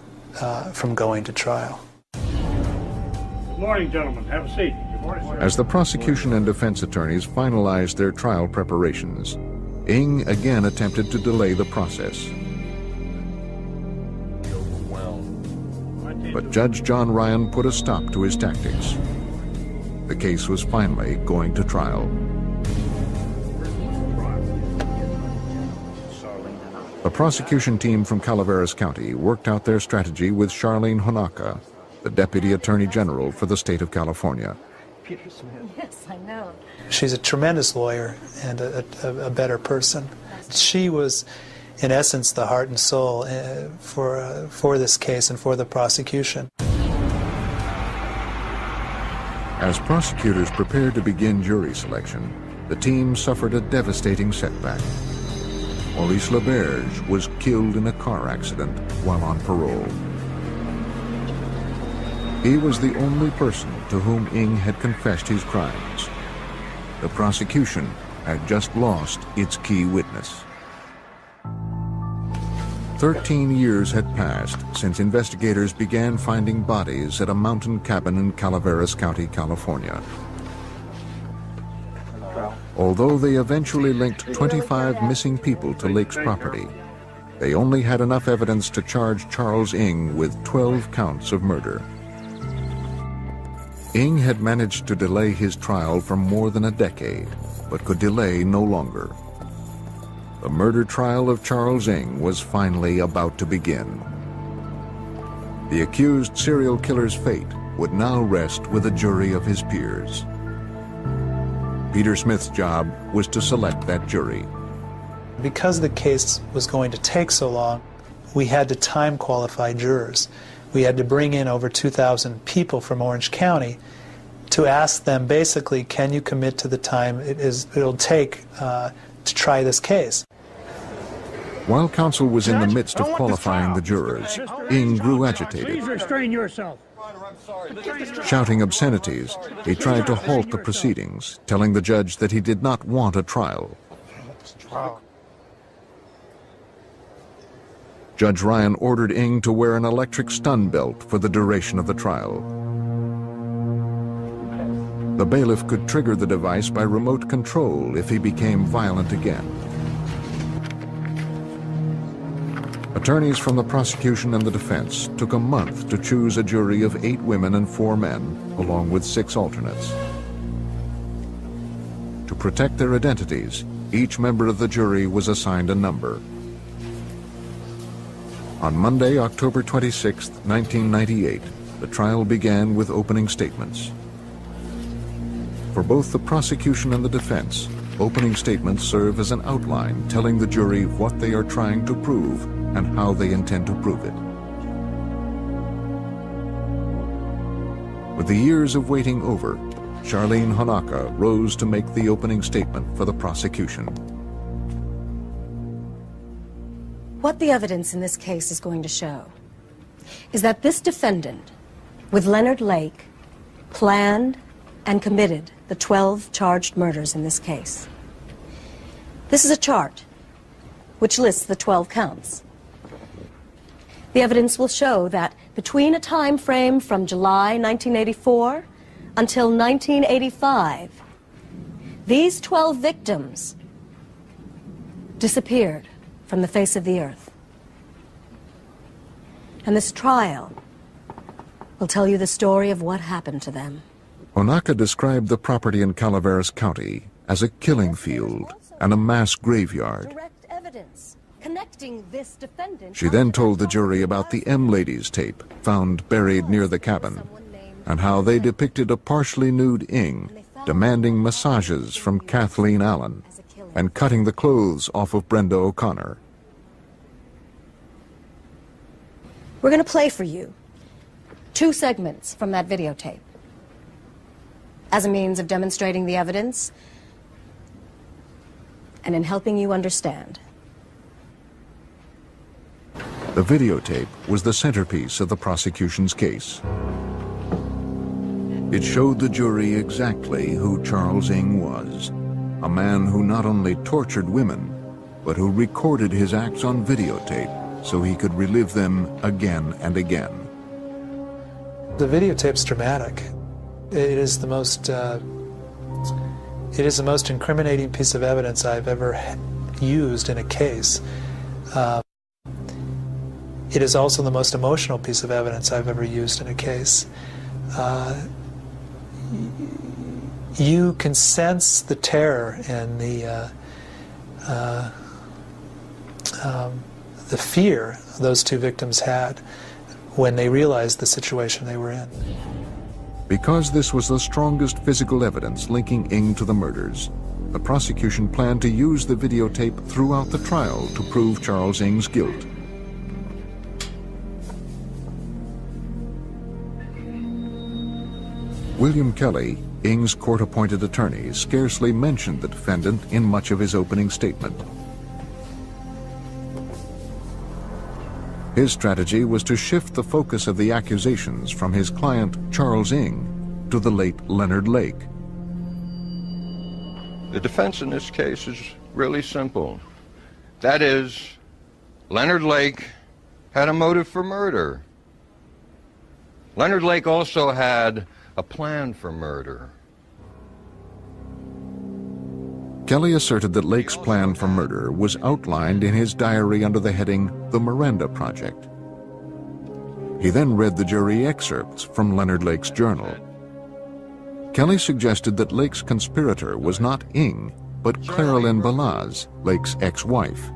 B: from going to trial.
I: Good morning, gentlemen. Have a seat. Good morning, sir.
A: As the prosecution and defense attorneys finalized their trial preparations, Ng again attempted to delay the process. But Judge John Ryan put a stop to his tactics. The case was finally going to trial. A prosecution team from Calaveras County worked out their strategy with Charlene Honaka, the Deputy Attorney General for the state of California.
H: Yes, I know.
B: She's a tremendous lawyer and a better person. She was, in essence, the heart and soul for this case and for the prosecution.
A: As prosecutors prepared to begin jury selection, the team suffered a devastating setback. Maurice LeBerge was killed in a car accident while on parole. He was the only person to whom Ng had confessed his crimes. The prosecution had just lost its key witness. 13 years had passed since investigators began finding bodies at a mountain cabin in Calaveras County, California. Although they eventually linked 25 missing people to Lake's property, they only had enough evidence to charge Charles Ng with 12 counts of murder. Ng had managed to delay his trial for more than a decade, but could delay no longer. The murder trial of Charles Ng was finally about to begin. The accused serial killer's fate would now rest with a jury of his peers. Peter Smith's job was to select that jury.
B: Because the case was going to take so long, we had to time qualify jurors. We had to bring in over 2,000 people from Orange County to ask them basically, can you commit to the time it'll take to try this case?
A: While counsel was in the midst of qualifying the jurors, Ng grew agitated.
I: Please restrain yourself.
A: Shouting obscenities, he tried to halt the proceedings, telling the judge that he did not want a trial. Judge Ryan ordered Ng to wear an electric stun belt for the duration of the trial. The bailiff could trigger the device by remote control if he became violent again. Attorneys from the prosecution and the defense took a month to choose a jury of 8 women and 4 men, along with 6 alternates. To protect their identities, each member of the jury was assigned a number. On Monday, October 26, 1998, the trial began with opening statements. For both the prosecution and the defense, opening statements serve as an outline telling the jury what they are trying to prove and how they intend to prove it. With the years of waiting over, Charlene Honaka rose to make the opening statement for the prosecution.
F: What the evidence in this case is going to show is that this defendant, with Leonard Lake, planned and committed the 12 charged murders in this case. This is a chart which lists the 12 counts. The evidence will show that between a time frame from July 1984 until 1985, these 12 victims disappeared from the face of the earth. And this trial will tell you the story of what happened to them.
A: Honaka described the property in Calaveras County as a killing field and a mass graveyard.
F: Direct evidence connecting this defendant.
A: She then told the jury about the M Ladies tape found buried near the cabin and how they depicted a partially nude Ng demanding massages from Kathleen Allen and cutting the clothes off of Brenda O'Connor.
F: We're going to play for you 2 segments from that videotape as a means of demonstrating the evidence and in helping you understand.
A: The videotape was the centerpiece of the prosecution's case. It showed the jury exactly who Charles Ng was, a man who not only tortured women, but who recorded his acts on videotape so he could relive them again and again.
B: The videotape's dramatic. It is the most incriminating piece of evidence I've ever used in a case. It is also the most emotional piece of evidence I've ever used in a case. You can sense the terror and the fear those two victims had when they realized the situation they were in.
A: Because this was the strongest physical evidence linking Ng to the murders, the prosecution planned to use the videotape throughout the trial to prove Charles Ng's guilt. William Kelly, Ng's court-appointed attorney, scarcely mentioned the defendant in much of his opening statement. His strategy was to shift the focus of the accusations from his client, Charles Ng, to the late Leonard Lake.
G: The defense in this case is really simple. That is, Leonard Lake had a motive for murder. Leonard Lake also had a plan for murder.
A: Kelly asserted that Lake's plan for murder was outlined in his diary under the heading The Miranda Project. He then read the jury excerpts from Leonard Lake's journal. Kelly suggested that Lake's conspirator was not Ng, but Claralyn Balaz, Lake's ex-wife.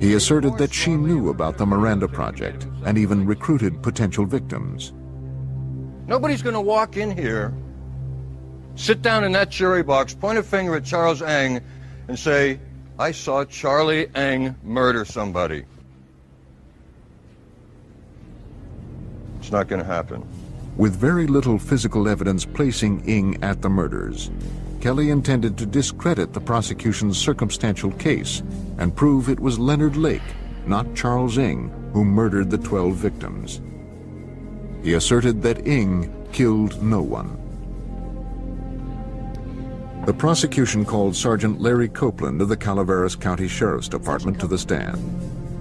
A: He asserted that she knew about the Miranda Project and even recruited potential victims.
G: Nobody's going to walk in here, sit down in that jury box, point a finger at Charles Ng, and say, I saw Charlie Ng murder somebody. It's not going to happen.
A: With very little physical evidence placing Ng at the murders, Kelly intended to discredit the prosecution's circumstantial case and prove it was Leonard Lake, not Charles Ng, who murdered the 12 victims. He asserted that Ng killed no one. The prosecution called Sergeant Larry Copeland of the Calaveras County Sheriff's Department to the stand.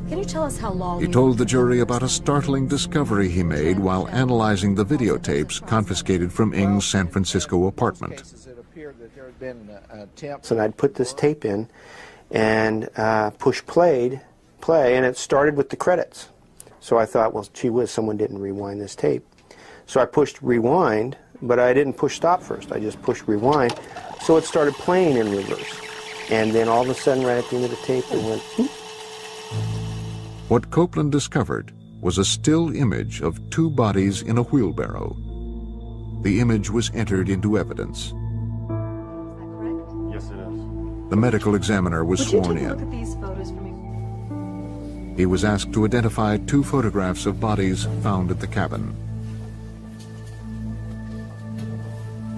F: Can you tell us how long...
A: He told the jury about a startling discovery he made while analyzing the videotapes confiscated from Ng's San Francisco apartment.
N: And I'd put this tape in and push play, and it started with the credits. So I thought, well, gee whiz, someone didn't rewind this tape. So I pushed rewind, but I didn't push stop first. I just pushed rewind. So it started playing in reverse. And then all of a sudden, right at the end of the tape, it went, whoop.
A: What Copeland discovered was a still image of two bodies in a wheelbarrow. The image was entered into evidence.
K: Yes, it is.
A: The medical examiner was sworn in.
F: Look at these photos for me.
A: He was asked to identify two photographs of bodies found at the cabin.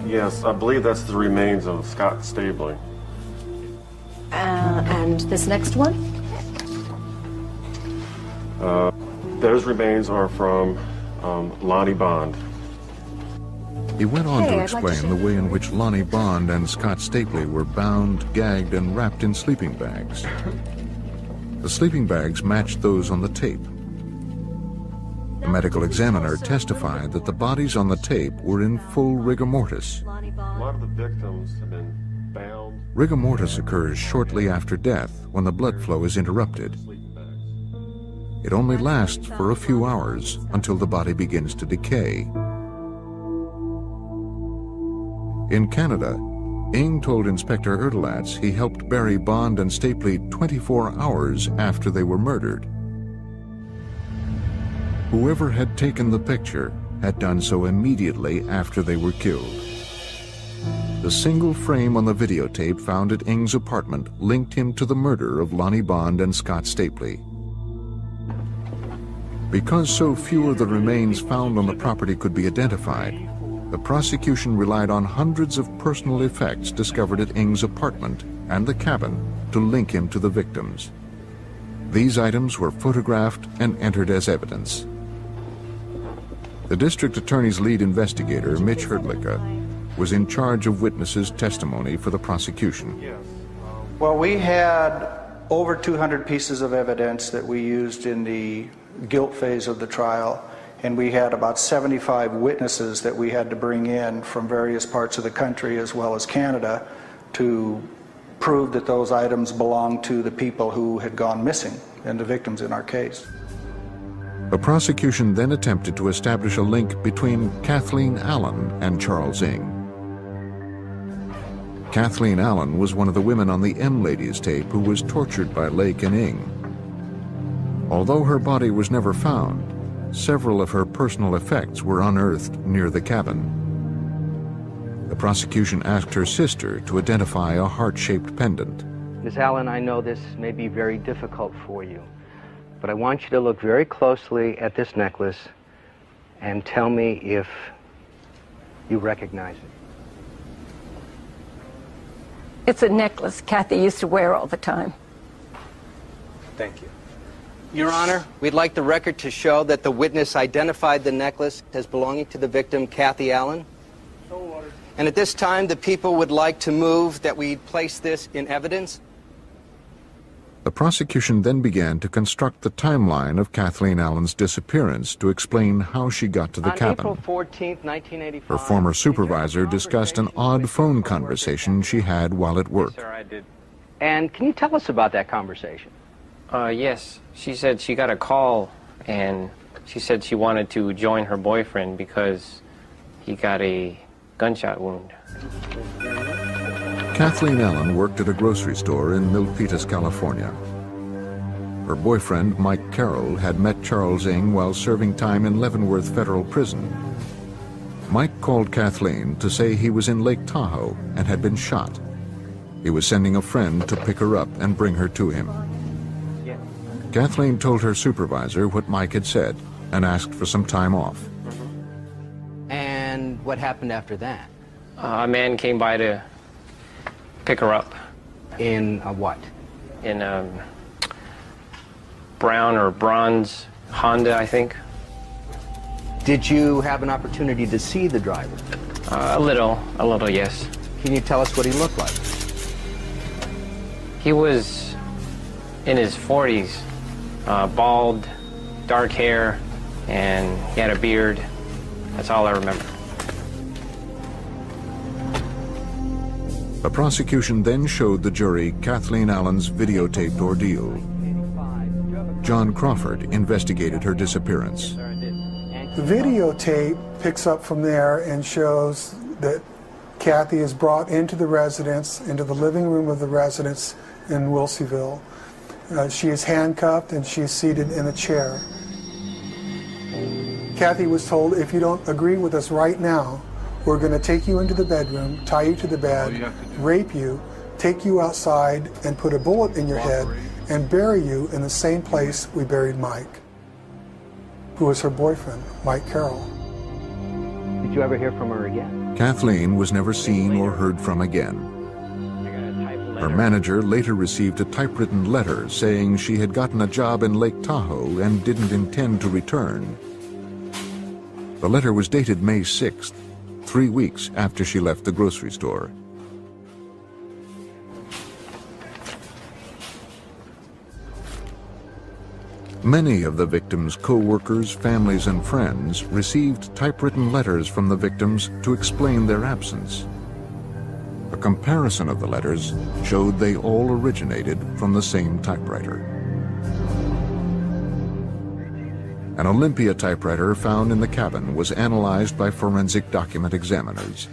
K: Yes, I believe that's the remains of Scott Stabley.
F: And this next one?
K: Those remains are from Lonnie Bond.
A: He went on to
F: I'd like to
A: explain the way in which Lonnie Bond and Scott Stapley were bound, gagged, and wrapped in sleeping bags. The sleeping bags matched those on the tape. The medical examiner testified that the bodies on the tape were in full rigor mortis.
K: A lot of the victims have been bound.
A: Rigor mortis occurs shortly after death when the blood flow is interrupted. It only lasts for a few hours until the body begins to decay. In Canada, Ng told Inspector Erdelatz he helped bury Bond and Stapley 24 hours after they were murdered. Whoever had taken the picture had done so immediately after they were killed. The single frame on the videotape found at Ng's apartment linked him to the murder of Lonnie Bond and Scott Stapley. Because so few of the remains found on the property could be identified, the prosecution relied on hundreds of personal effects discovered at Ng's apartment and the cabin to link him to the victims. These items were photographed and entered as evidence. The district attorney's lead investigator, Mitch Herdlicka, was in charge of witnesses' testimony for the prosecution.
V: Well, we had
E: over 200 pieces of evidence that we used in the guilt phase of the trial, and we had about 75 witnesses that we had to bring in from various parts of the country as well as Canada to prove that those items belonged to the people who had gone missing and the victims in our case.
A: The prosecution then attempted to establish a link between Kathleen Allen and Charles Ng. Kathleen Allen was one of the women on the M Ladies tape who was tortured by Lake and Ng. Although her body was never found, several of her personal effects were unearthed near the cabin. The prosecution asked her sister to identify a heart-shaped pendant.
U: Ms. Allen, I know this may be very difficult for you, but I want you to look very closely at this necklace and tell me if you recognize it.
H: It's a necklace Kathy used to wear all the time.
U: Thank you. Your Honor, we'd like the record to show that the witness identified the necklace as belonging to the victim, Kathy Allen.
T: So ordered.
U: And at this time, the people would like to move that we place this in evidence.
A: The prosecution then began to construct the timeline of Kathleen Allen's disappearance to explain how she got to the cabin.
U: On April 14th, 1985...
A: Her former supervisor discussed an odd phone conversation she had while at work.
U: Yes, sir, I did. And can you tell us about that conversation?
J: Yes. She said she got a call, and she said she wanted to join her boyfriend because he got a gunshot wound.
A: Kathleen Allen worked at a grocery store in Milpitas, California. Her boyfriend, Mike Carroll, had met Charles Ng while serving time in Leavenworth Federal Prison. Mike called Kathleen to say he was in Lake Tahoe and had been shot. He was sending a friend to pick her up and bring her to him. Kathleen told her supervisor what Mike had said and asked for some time off.
U: And what happened after that?
J: A man came by to pick her up.
U: In a what?
J: In a brown or bronze Honda, I think.
U: Did you have an opportunity to see the driver?
J: A little, yes.
U: Can you tell us what he looked like?
J: He was in his 40s, bald, dark hair, and he had a beard. That's all I remember.
A: The prosecution then showed the jury Kathleen Allen's videotaped ordeal. John Crawford investigated her disappearance.
M: The videotape picks up from there and shows that Kathy is brought into the residence, into the living room of the residence in Wilseyville. She is handcuffed and she is seated in a chair. Kathy was told, if you don't agree with us right now, we're going to take you into the bedroom, tie you to the bed, rape you, take you outside, and put a bullet in your head, and bury you in the same place we buried Mike, who was her boyfriend, Mike Carroll.
U: Did you ever hear from her again?
A: Kathleen was never seen or heard from again. Her manager later received a typewritten letter saying she had gotten a job in Lake Tahoe and didn't intend to return. The letter was dated May 6th, 3 weeks after she left the grocery store. Many of the victims' co-workers, families, and friends received typewritten letters from the victims to explain their absence. A comparison of the letters showed they all originated from the same typewriter. An Olympia typewriter found in the cabin was analyzed by forensic document examiners.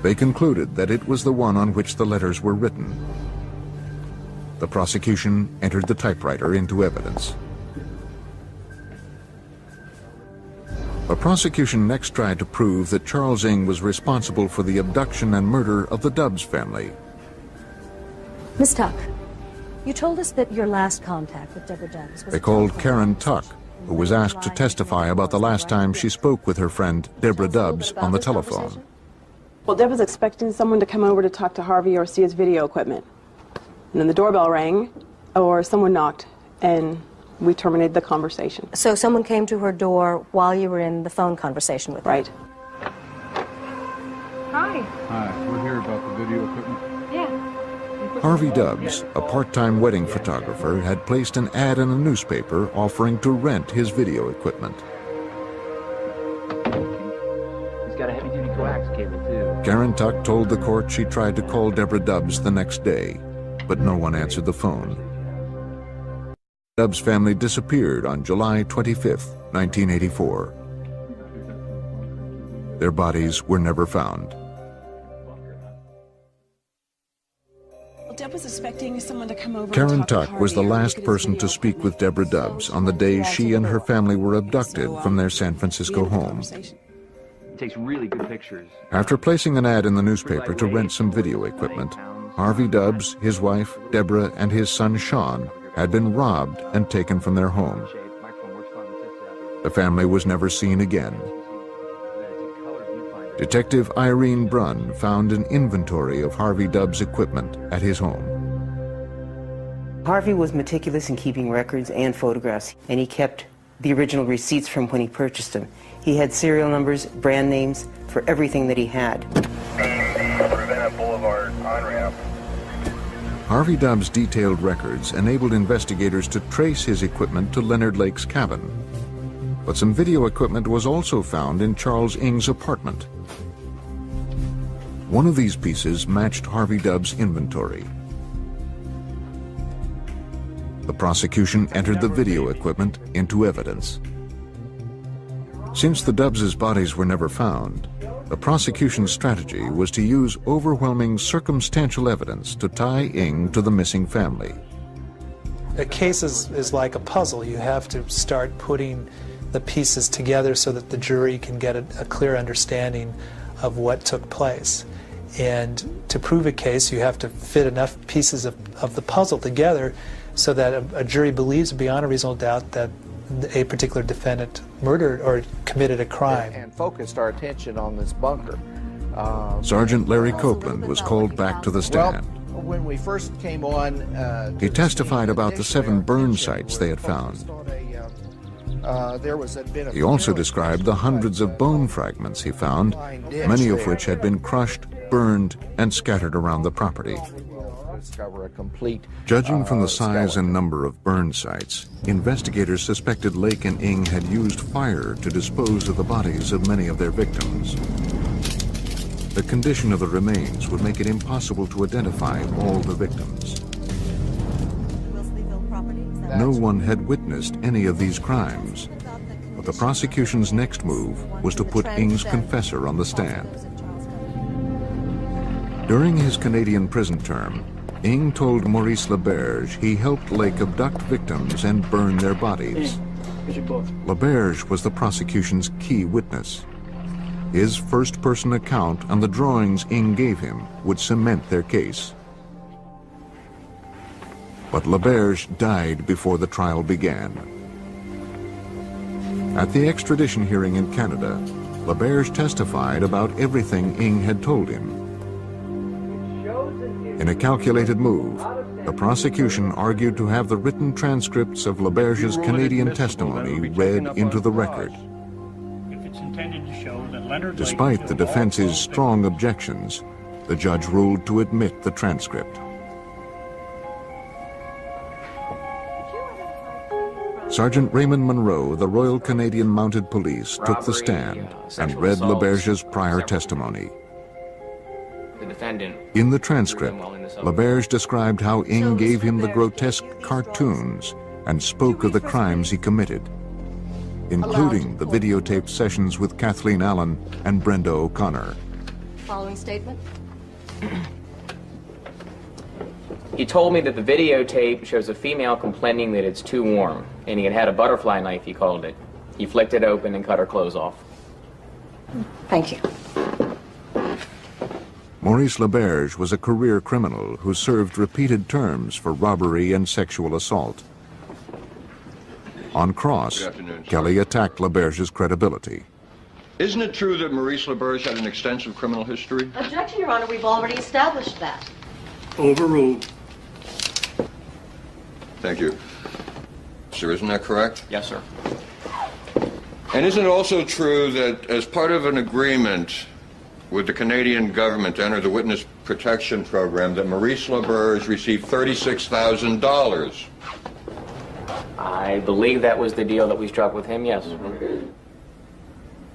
A: They concluded that it was the one on which the letters were written. The prosecution entered the typewriter into evidence. The prosecution next tried to prove that Charles Ng was responsible for the abduction and murder of the Dubs family.
F: Miss Tuck, you told us that your last contact with Deborah Dubs was...
A: They called Karen Tuck, who was asked to testify about the last time she spoke with her friend Deborah Dubs on the telephone.
X: Well, Deb was expecting someone to come over to talk to Harvey or see his video equipment. And then the doorbell rang, or someone knocked, and we terminated the conversation.
F: So someone came to her door while you were in the phone conversation with her?
X: Right.
Y: Hi.
Z: Hi, we're here about the video equipment.
Y: Yeah.
A: Harvey Dubbs, a part-time wedding photographer, had placed an ad in a newspaper offering to rent his video equipment.
J: He's got a heavy-duty coax cable, too.
A: Karen Tuck told the court she tried to call Deborah Dubbs the next day, but no one answered the phone. Dubbs' family disappeared on July 25, 1984. Their bodies were never found.
X: Well, Deb was expecting someone to come over.
A: Karen Tuck was the last person to speak with Deborah Dubbs on the day she and her family were abducted from their San Francisco home.
J: He takes really good pictures.
A: After placing an ad in the newspaper to rent some video equipment, Harvey Dubbs, his wife, Deborah, and his son, Sean, had been robbed and taken from their home. The family was never seen again. Detective Irene Brunn found an inventory of Harvey Dubbs' equipment at his home.
O: Harvey was meticulous in keeping records and photographs, and he kept the original receipts from when he purchased them. He had serial numbers, brand names for everything that he had.
V: Boulevard on-ramp.
A: Harvey Dubbs' detailed records enabled investigators to trace his equipment to Leonard Lake's cabin. But some video equipment was also found in Charles Ng's apartment. One of these pieces matched Harvey Dubbs' inventory. The prosecution entered the video equipment into evidence. Since the Dubbs' bodies were never found, the prosecution's strategy was to use overwhelming circumstantial evidence to tie Ng to the missing family.
B: A case is like a puzzle. You have to start putting the pieces together so that the jury can get a clear understanding of what took place. And to prove a case, you have to fit enough pieces of the puzzle together so that a jury believes beyond a reasonable doubt that a particular defendant murdered or committed a crime.
P: And focused our attention on this bunker.
A: Sergeant Larry Copeland was called back to the stand.
P: Well, when we first came on...
A: He testified about the 7 burn sites they had found. He also described the hundreds of bone fragments he found, many of which had been crushed, burned, and scattered around the property. Judging from the size and number of burn sites, investigators suspected Lake and Ng had used fire to dispose of the bodies of many of their victims. The condition of the remains would make it impossible to identify all the victims. No one had witnessed any of these crimes, but the prosecution's next move was to put Ng's confessor on the stand. During his Canadian prison term, Ng told Maurice LaBerge he helped Lake abduct victims and burn their bodies. LaBerge was the prosecution's key witness. His first-person account on the drawings Ng gave him would cement their case. But LaBerge died before the trial began. At the extradition hearing in Canada, LaBerge testified about everything Ng had told him. In a calculated move, the prosecution argued to have the written transcripts of LaBerge's Canadian testimony read into the record. Despite the defense's strong objections, the judge ruled to admit the transcript. Sergeant Raymond Monroe, the Royal Canadian Mounted Police, took the stand and read LaBerge's prior testimony. In the transcript, LaBerge described how Ng gave him the grotesque cartoons and spoke of the crimes he committed, including the videotaped sessions with Kathleen Allen and Brenda O'Connor.
F: Following statement.
R: He told me that the videotape shows a female complaining that it's too warm, and he had a butterfly knife, he called it. He flicked it open and cut her clothes off.
F: Thank you.
A: Maurice LaBerge was a career criminal who served repeated terms for robbery and sexual assault. On cross, Kelly attacked LaBerge's credibility.
G: Isn't it true that Maurice LaBerge had an extensive criminal history?
F: Objection, Your Honor. We've already established that.
G: Overruled. Thank you. Sir, isn't that correct?
R: Yes, sir.
G: And isn't it also true that as part of an agreement with the Canadian government to enter the witness protection program that Maurice LaBerge received $36,000.
R: I believe that was the deal that we struck with him, yes.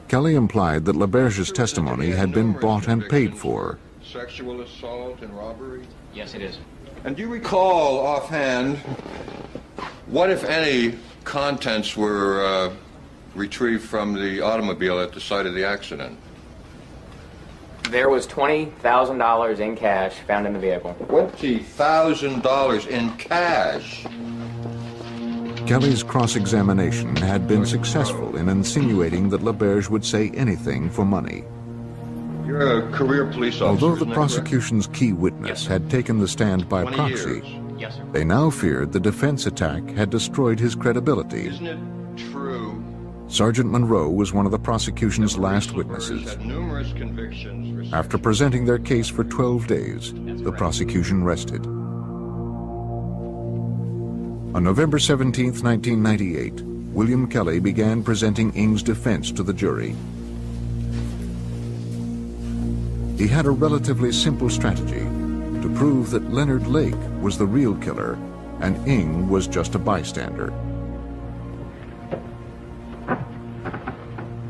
A: Kelly implied that LaBerge's testimony had been bought and paid for.
G: Sexual assault and robbery?
R: Yes, it is.
G: And do you recall offhand what, if any, contents were retrieved from the automobile at the site of the accident?
R: There was $20,000 in cash found in the vehicle.
G: $20,000 in cash?
A: Kelly's cross-examination had been successful in insinuating that LaBerge would say anything for money.
G: You're a career police officer.
A: Although the prosecution's key witness had taken the stand by proxy, they now feared the defense attack had destroyed his credibility.
G: Isn't it true?
A: Sergeant Monroe was one of the prosecution's last witnesses.
G: Had numerous convictions.
A: After presenting their case for 12 days, the prosecution rested. On November 17, 1998, William Kelly began presenting Ng's defense to the jury. He had a relatively simple strategy to prove that Leonard Lake was the real killer and Ng was just a bystander.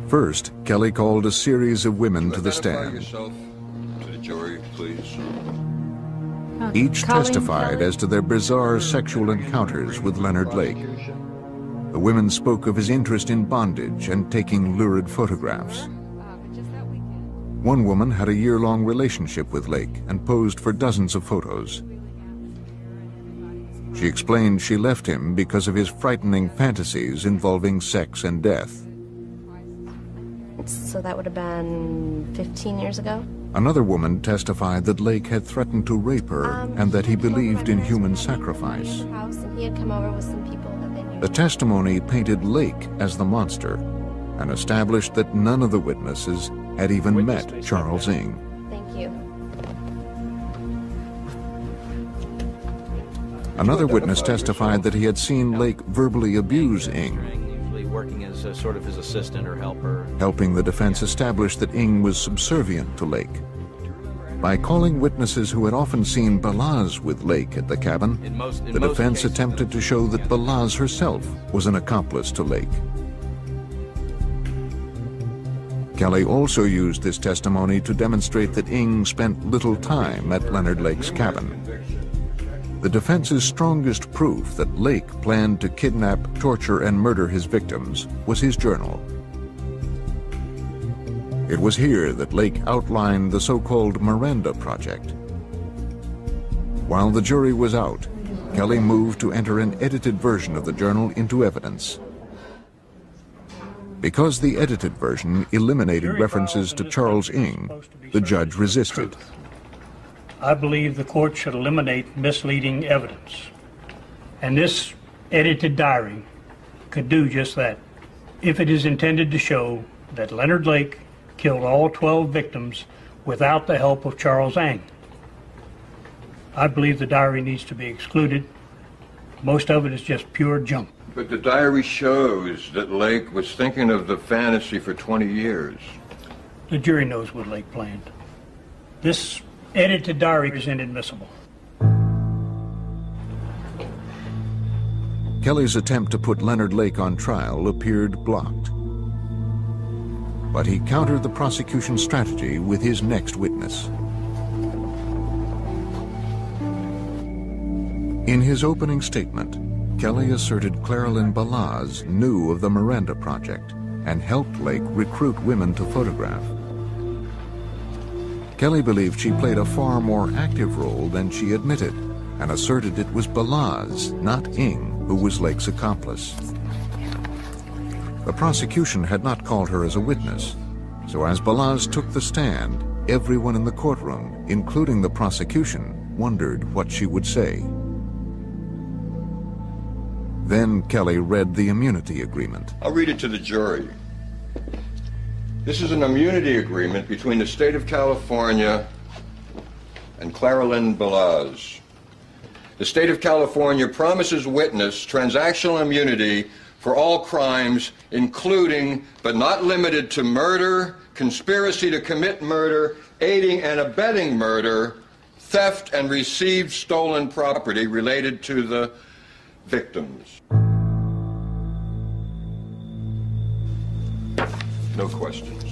A: First, Kelly called a series of women to the stand.
G: Yourself to the jury, please.
A: Each testified as to their bizarre sexual encounters with Leonard Lake. The women spoke of his interest in bondage and taking lurid photographs. One woman had a year-long relationship with Lake and posed for dozens of photos. She explained she left him because of his frightening fantasies involving sex and death.
C: So that would have been 15 years ago?
A: Another woman testified that Lake had threatened to rape her and that he believed in human sacrifice.
C: He had come over with some people that they knew.
A: The testimony painted Lake as the monster and established that none of the witnesses had even met Charles Ng.
C: Thank you.
A: Another witness testified that he had seen Lake verbally abuse Ng,
Q: working as a sort of his assistant or helper.
A: helping the defense establish that Ng was subservient to Lake. By calling witnesses who had often seen Balaz with Lake at the cabin, the defense attempted to show that Balaz herself was an accomplice to Lake. Kelly also used this testimony to demonstrate that Ng spent little time at Leonard Lake's cabin. The defense's strongest proof that Lake planned to kidnap, torture, and murder his victims was his journal. It was here that Lake outlined the so-called Miranda Project. While the jury was out, Kelly moved to enter an edited version of the journal into evidence. Because the edited version eliminated references to Charles Ng, the judge resisted.
S: I believe the court should eliminate misleading evidence. And this edited diary could do just that, if it is intended to show that Leonard Lake killed all 12 victims without the help of Charles Ng. I believe the diary needs to be excluded. Most of it is just pure junk.
G: But the diary shows that Lake was thinking of the fantasy for 20 years.
S: The jury knows what Lake planned. This edited diary is inadmissible.
A: Kelly's attempt to put Leonard Lake on trial appeared blocked. But he countered the prosecution's strategy with his next witness. In his opening statement, Kelly asserted Claralyn Balaz knew of the Miranda Project and helped Lake recruit women to photograph. Kelly believed she played a far more active role than she admitted and asserted it was Balaz, not Ng, who was Lake's accomplice. The prosecution had not called her as a witness, so as Balaz took the stand, everyone in the courtroom, including the prosecution, wondered what she would say. Then Kelly read the immunity agreement.
G: I'll read it to the jury. This is an immunity agreement between the state of California and Claralyn Balaz. The state of California promises witness transactional immunity for all crimes, including but not limited to murder, conspiracy to commit murder, aiding and abetting murder, theft, and received stolen property related to the victims. No questions.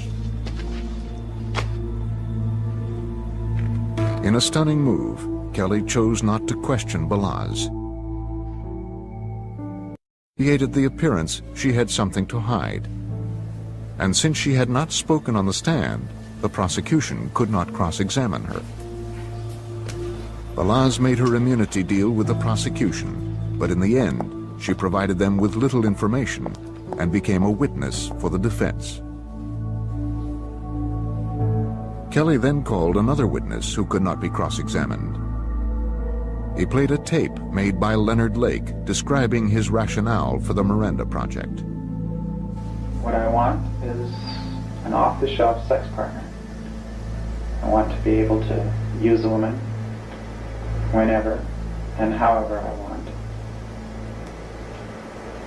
A: In a stunning move, Kelly chose not to question Balazs. He hated the appearance she had something to hide. And since she had not spoken on the stand, the prosecution could not cross-examine her. Balazs made her immunity deal with the prosecution, but in the end, she provided them with little information and became a witness for the defense. Kelly then called another witness who could not be cross-examined. He played a tape made by Leonard Lake describing his rationale for the Miranda Project.
D: What I want is an off-the-shelf sex partner. I want to be able to use a woman whenever and however I want.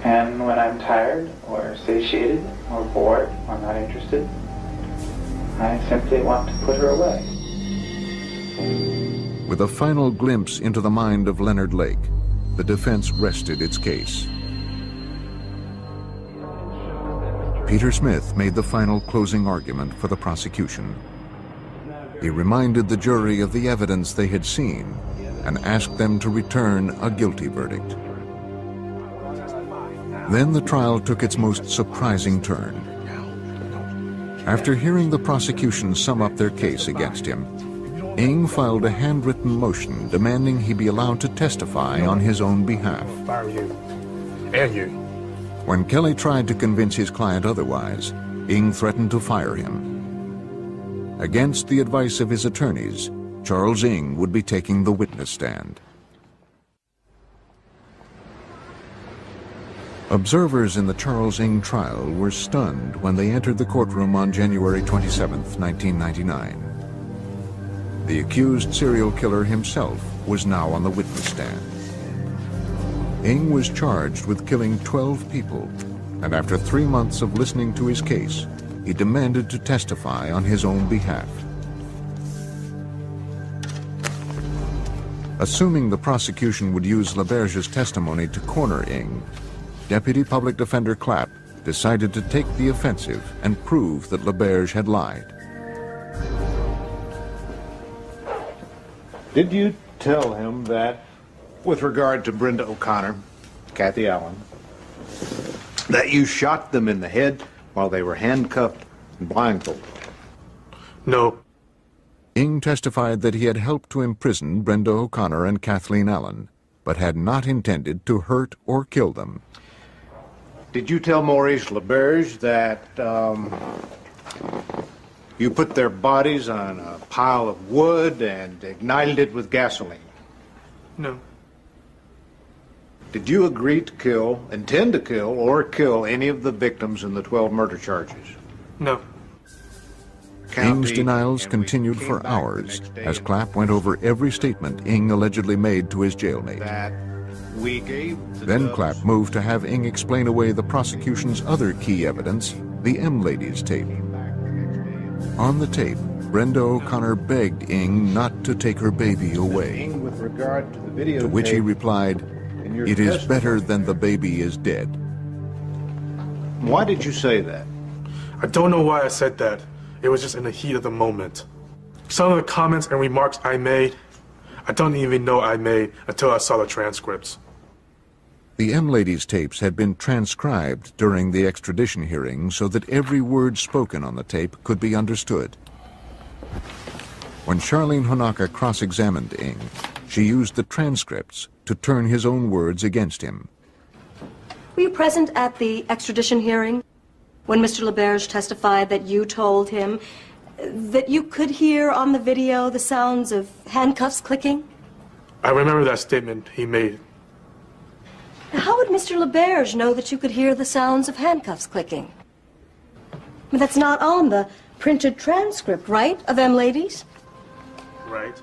D: And when I'm tired or satiated or bored or not interested, I simply want to put her away.
A: With a final glimpse into the mind of Leonard Lake, the defense rested its case. Peter Smith made the final closing argument for the prosecution. He reminded the jury of the evidence they had seen and asked them to return a guilty verdict. Then the trial took its most surprising turn. After hearing the prosecution sum up their case against him, Ng filed a handwritten motion demanding he be allowed to testify on his own behalf.
I: Fire you. And you.
A: When Kelly tried to convince his client otherwise, Ng threatened to fire him. Against the advice of his attorneys, Charles Ng would be taking the witness stand. Observers in the Charles Ng trial were stunned when they entered the courtroom on January 27, 1999. The accused serial killer himself was now on the witness stand. Ng was charged with killing 12 people, and after 3 months of listening to his case, he demanded to testify on his own behalf. Assuming the prosecution would use LaBerge's testimony to corner Ng, Deputy Public Defender Clapp decided to take the offensive and prove that LaBerge had lied.
L: Did you tell him that, with regard to Brenda O'Connor, Kathy Allen, that you shot them in the head while they were handcuffed and blindfolded?
I: No.
A: Ng testified that he had helped to imprison Brenda O'Connor and Kathleen Allen, but had not intended to hurt or kill them.
L: Did you tell Maurice LaBerge that you put their bodies on a pile of wood and ignited it with gasoline?
I: No.
L: Did you agree to kill, intend to kill, or kill any of the victims in the 12 murder charges?
I: No.
A: Ng's denials continued for hours as Clapp went over every statement Ng allegedly made to his jailmate. Then Clapp moved to have Ng explain away the prosecution's other key evidence, the M Ladies tape. On the tape, Brenda O'Connor begged Ng not to take her baby away, to which he replied, "It is better than the baby is dead."
L: Why did you say that?
I: I don't know why I said that. It was just in the heat of the moment. Some of the comments and remarks I made, I don't even know I made until I saw the transcripts.
A: The M Ladies tapes had been transcribed during the extradition hearing so that every word spoken on the tape could be understood. When Charlene Honaka cross-examined Ng, she used the transcripts to turn his own words against him.
F: Were you present at the extradition hearing when Mr. LaBerge testified that you told him that you could hear on the video the sounds of handcuffs clicking?
I: I remember that statement he made.
F: Now, how would Mr. LaBerge know that you could hear the sounds of handcuffs clicking? But that's not on the printed transcript, right, of M Ladies?
I: Right.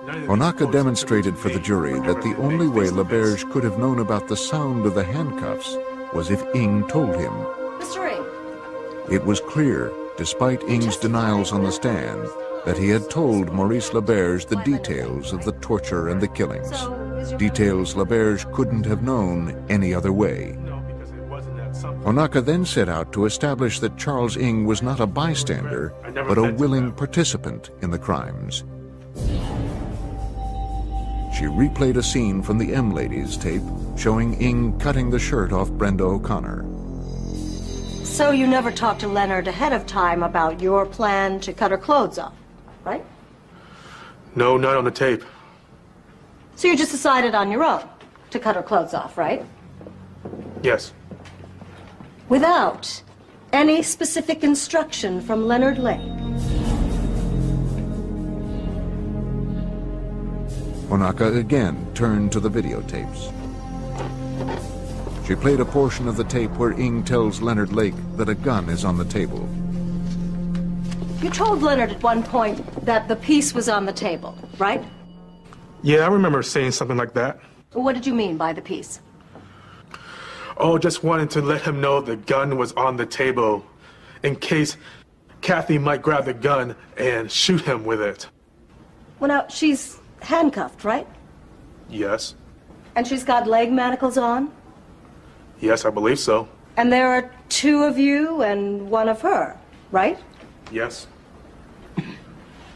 A: Honaka demonstrated for the jury that the only way LaBerge could have known about the sound of the handcuffs was if Ng told him.
F: Mr. Ng.
A: It was clear despite Ng's denials on the stand that he had told Maurice Laberge the details of the torture and the killings. Details Laberge couldn't have known any other way. Onaka then set out to establish that Charles Ng was not a bystander, but a willing participant in the crimes. She replayed a scene from the M-Ladies tape showing Ng cutting the shirt off Brenda O'Connor.
F: So you never talked to Leonard ahead of time about your plan to cut her clothes off, right?
I: No, not on the tape.
F: So you just decided on your own to cut her clothes off, right?
I: Yes.
F: Without any specific instruction from Leonard Lake.
A: Onaka again turned to the videotapes. She played a portion of the tape where Ng tells Leonard Lake that a gun is on the table.
F: You told Leonard at one point that the piece was on the table, right?
I: Yeah, I remember saying something like that.
F: What did you mean by the piece?
I: Oh, just wanted to let him know the gun was on the table in case Kathy might grab the gun and shoot him with it.
F: Well, now, she's handcuffed, right?
I: Yes.
F: And she's got leg manacles on?
I: Yes, I believe so.
F: And there are two of you and one of her, right?
I: Yes.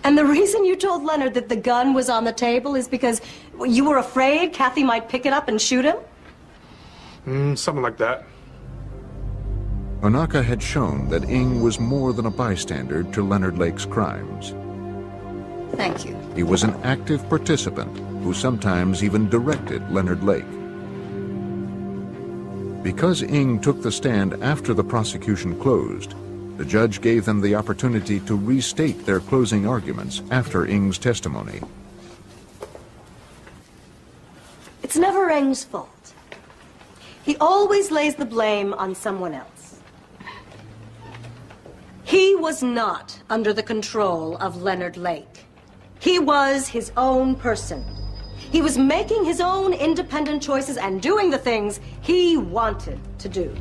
F: And the reason you told Leonard that the gun was on the table is because you were afraid Kathy might pick it up and shoot him?
I: Something like that.
A: Onaka had shown that Ng was more than a bystander to Leonard Lake's crimes.
F: Thank you.
A: He was an active participant who sometimes even directed Leonard Lake. Because Ng took the stand after the prosecution closed, the judge gave them the opportunity to restate their closing arguments after Ng's testimony.
F: It's never Ng's fault. He always lays the blame on someone else. He was not under the control of Leonard Lake. He was his own person. He was making his own independent choices and doing the things he wanted to do.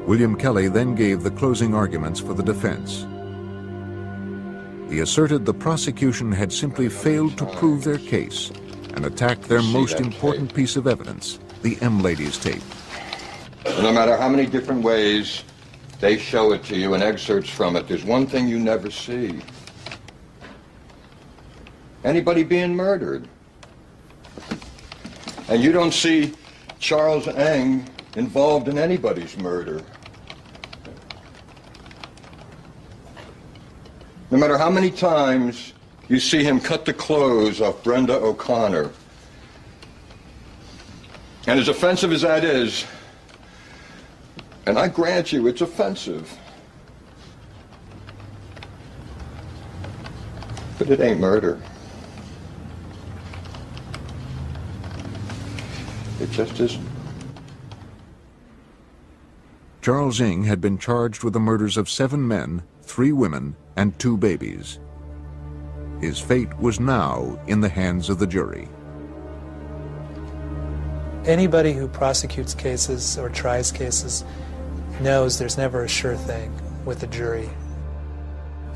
A: William Kelly then gave the closing arguments for the defense. He asserted the prosecution had simply failed to prove their case and attacked their most important piece of evidence, the M-Ladies tape.
G: No matter how many different ways they show it to you and excerpts from it, there's one thing you never see. Anybody being murdered. And you don't see Charles Ng involved in anybody's murder. No matter how many times you see him cut the clothes off Brenda O'Connor, and as offensive as that is, and I grant you it's offensive, but it ain't murder. It just isn't.
A: Charles Ng had been charged with the murders of 7 men, 3 women, and 2 babies. His fate was now in the hands of the jury.
B: Anybody who prosecutes cases or tries cases knows there's never a sure thing with a jury.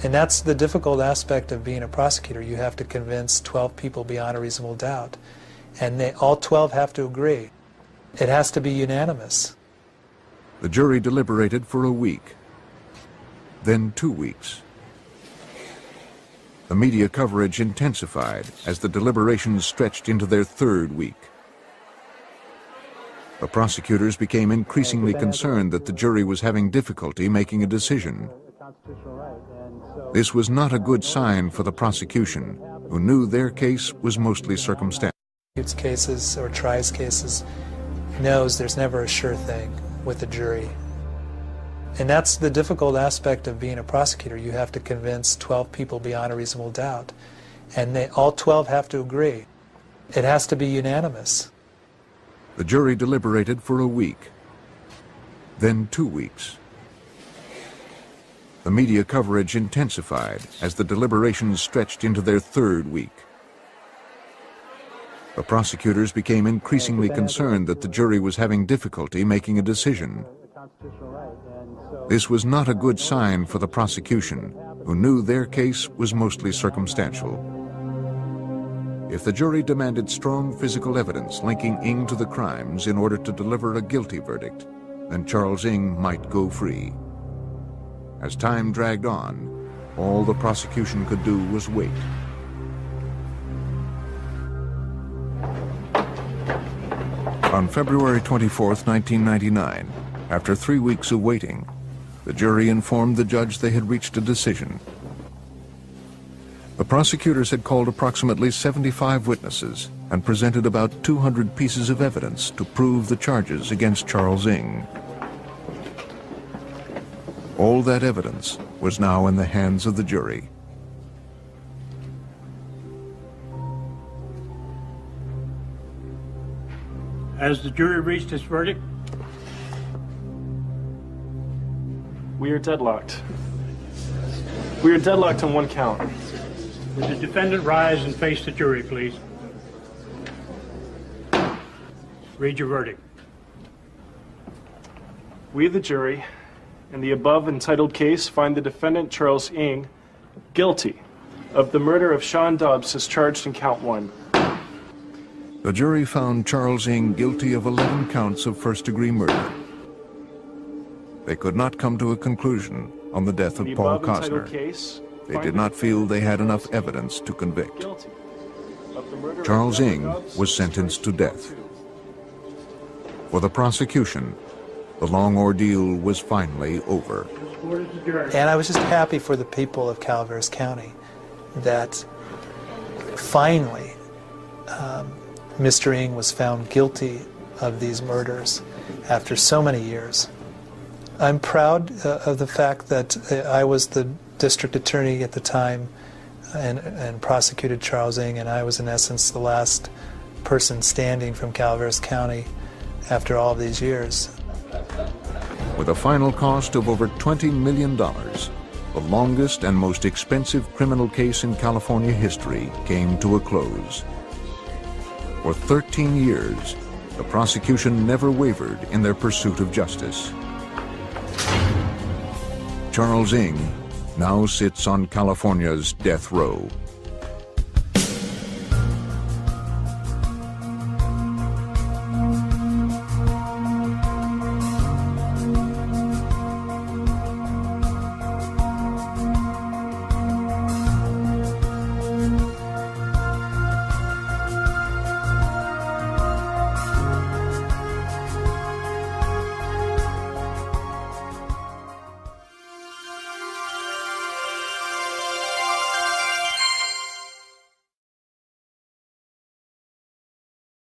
B: And that's the difficult aspect of being a prosecutor. You have to convince 12 people beyond a reasonable doubt. And all 12 have to agree. It has to be unanimous.
A: The jury deliberated for a week, then 2 weeks. The media coverage intensified as the deliberations stretched into their 3rd week. The prosecutors became increasingly concerned that the jury was having difficulty making a decision. This was not a good sign for the prosecution, who knew their case was mostly circumstantial.
B: Cases or tries cases knows there's never a sure thing with a jury. And that's the difficult aspect of being a prosecutor. You have to convince 12 people beyond a reasonable doubt. And all 12 have to agree. It has to be unanimous.
A: The jury deliberated for a week, then 2 weeks. The media coverage intensified as the deliberations stretched into their 3rd week. The prosecutors became increasingly concerned that the jury was having difficulty making a decision. This was not a good sign for the prosecution, who knew their case was mostly circumstantial. If the jury demanded strong physical evidence linking Ng to the crimes in order to deliver a guilty verdict, then Charles Ng might go free. As time dragged on, all the prosecution could do was wait. On February 24, 1999, after 3 weeks of waiting, the jury informed the judge they had reached a decision. The prosecutors had called approximately 75 witnesses and presented about 200 pieces of evidence to prove the charges against Charles Ng. All that evidence was now in the hands of the jury.
S: Has the jury reached its verdict?
I: We are deadlocked. We are deadlocked on one count.
S: Would the defendant rise and face the jury, please? Read your verdict.
I: We, the jury, in the above entitled case, find the defendant, Charles Ng, guilty of the murder of Sean Dobbs as charged in count 1.
A: The jury found Charles Ng guilty of 11 counts of first-degree murder. They could not come to a conclusion on the death of Paul Cosner. They did not feel they had enough evidence to convict. Charles Ng was sentenced to death. For the prosecution, the long ordeal was finally over.
B: And I was just happy for the people of Calaveras County that finally Mr. Ng was found guilty of these murders after so many years. I'm proud of the fact that I was the district attorney at the time and prosecuted Charles Ng, and I was in essence the last person standing from Calaveras County after all of these years.
A: With a final cost of over $20 million, the longest and most expensive criminal case in California history came to a close. For 13 years, the prosecution never wavered in their pursuit of justice. Charles Ng now sits on California's death row.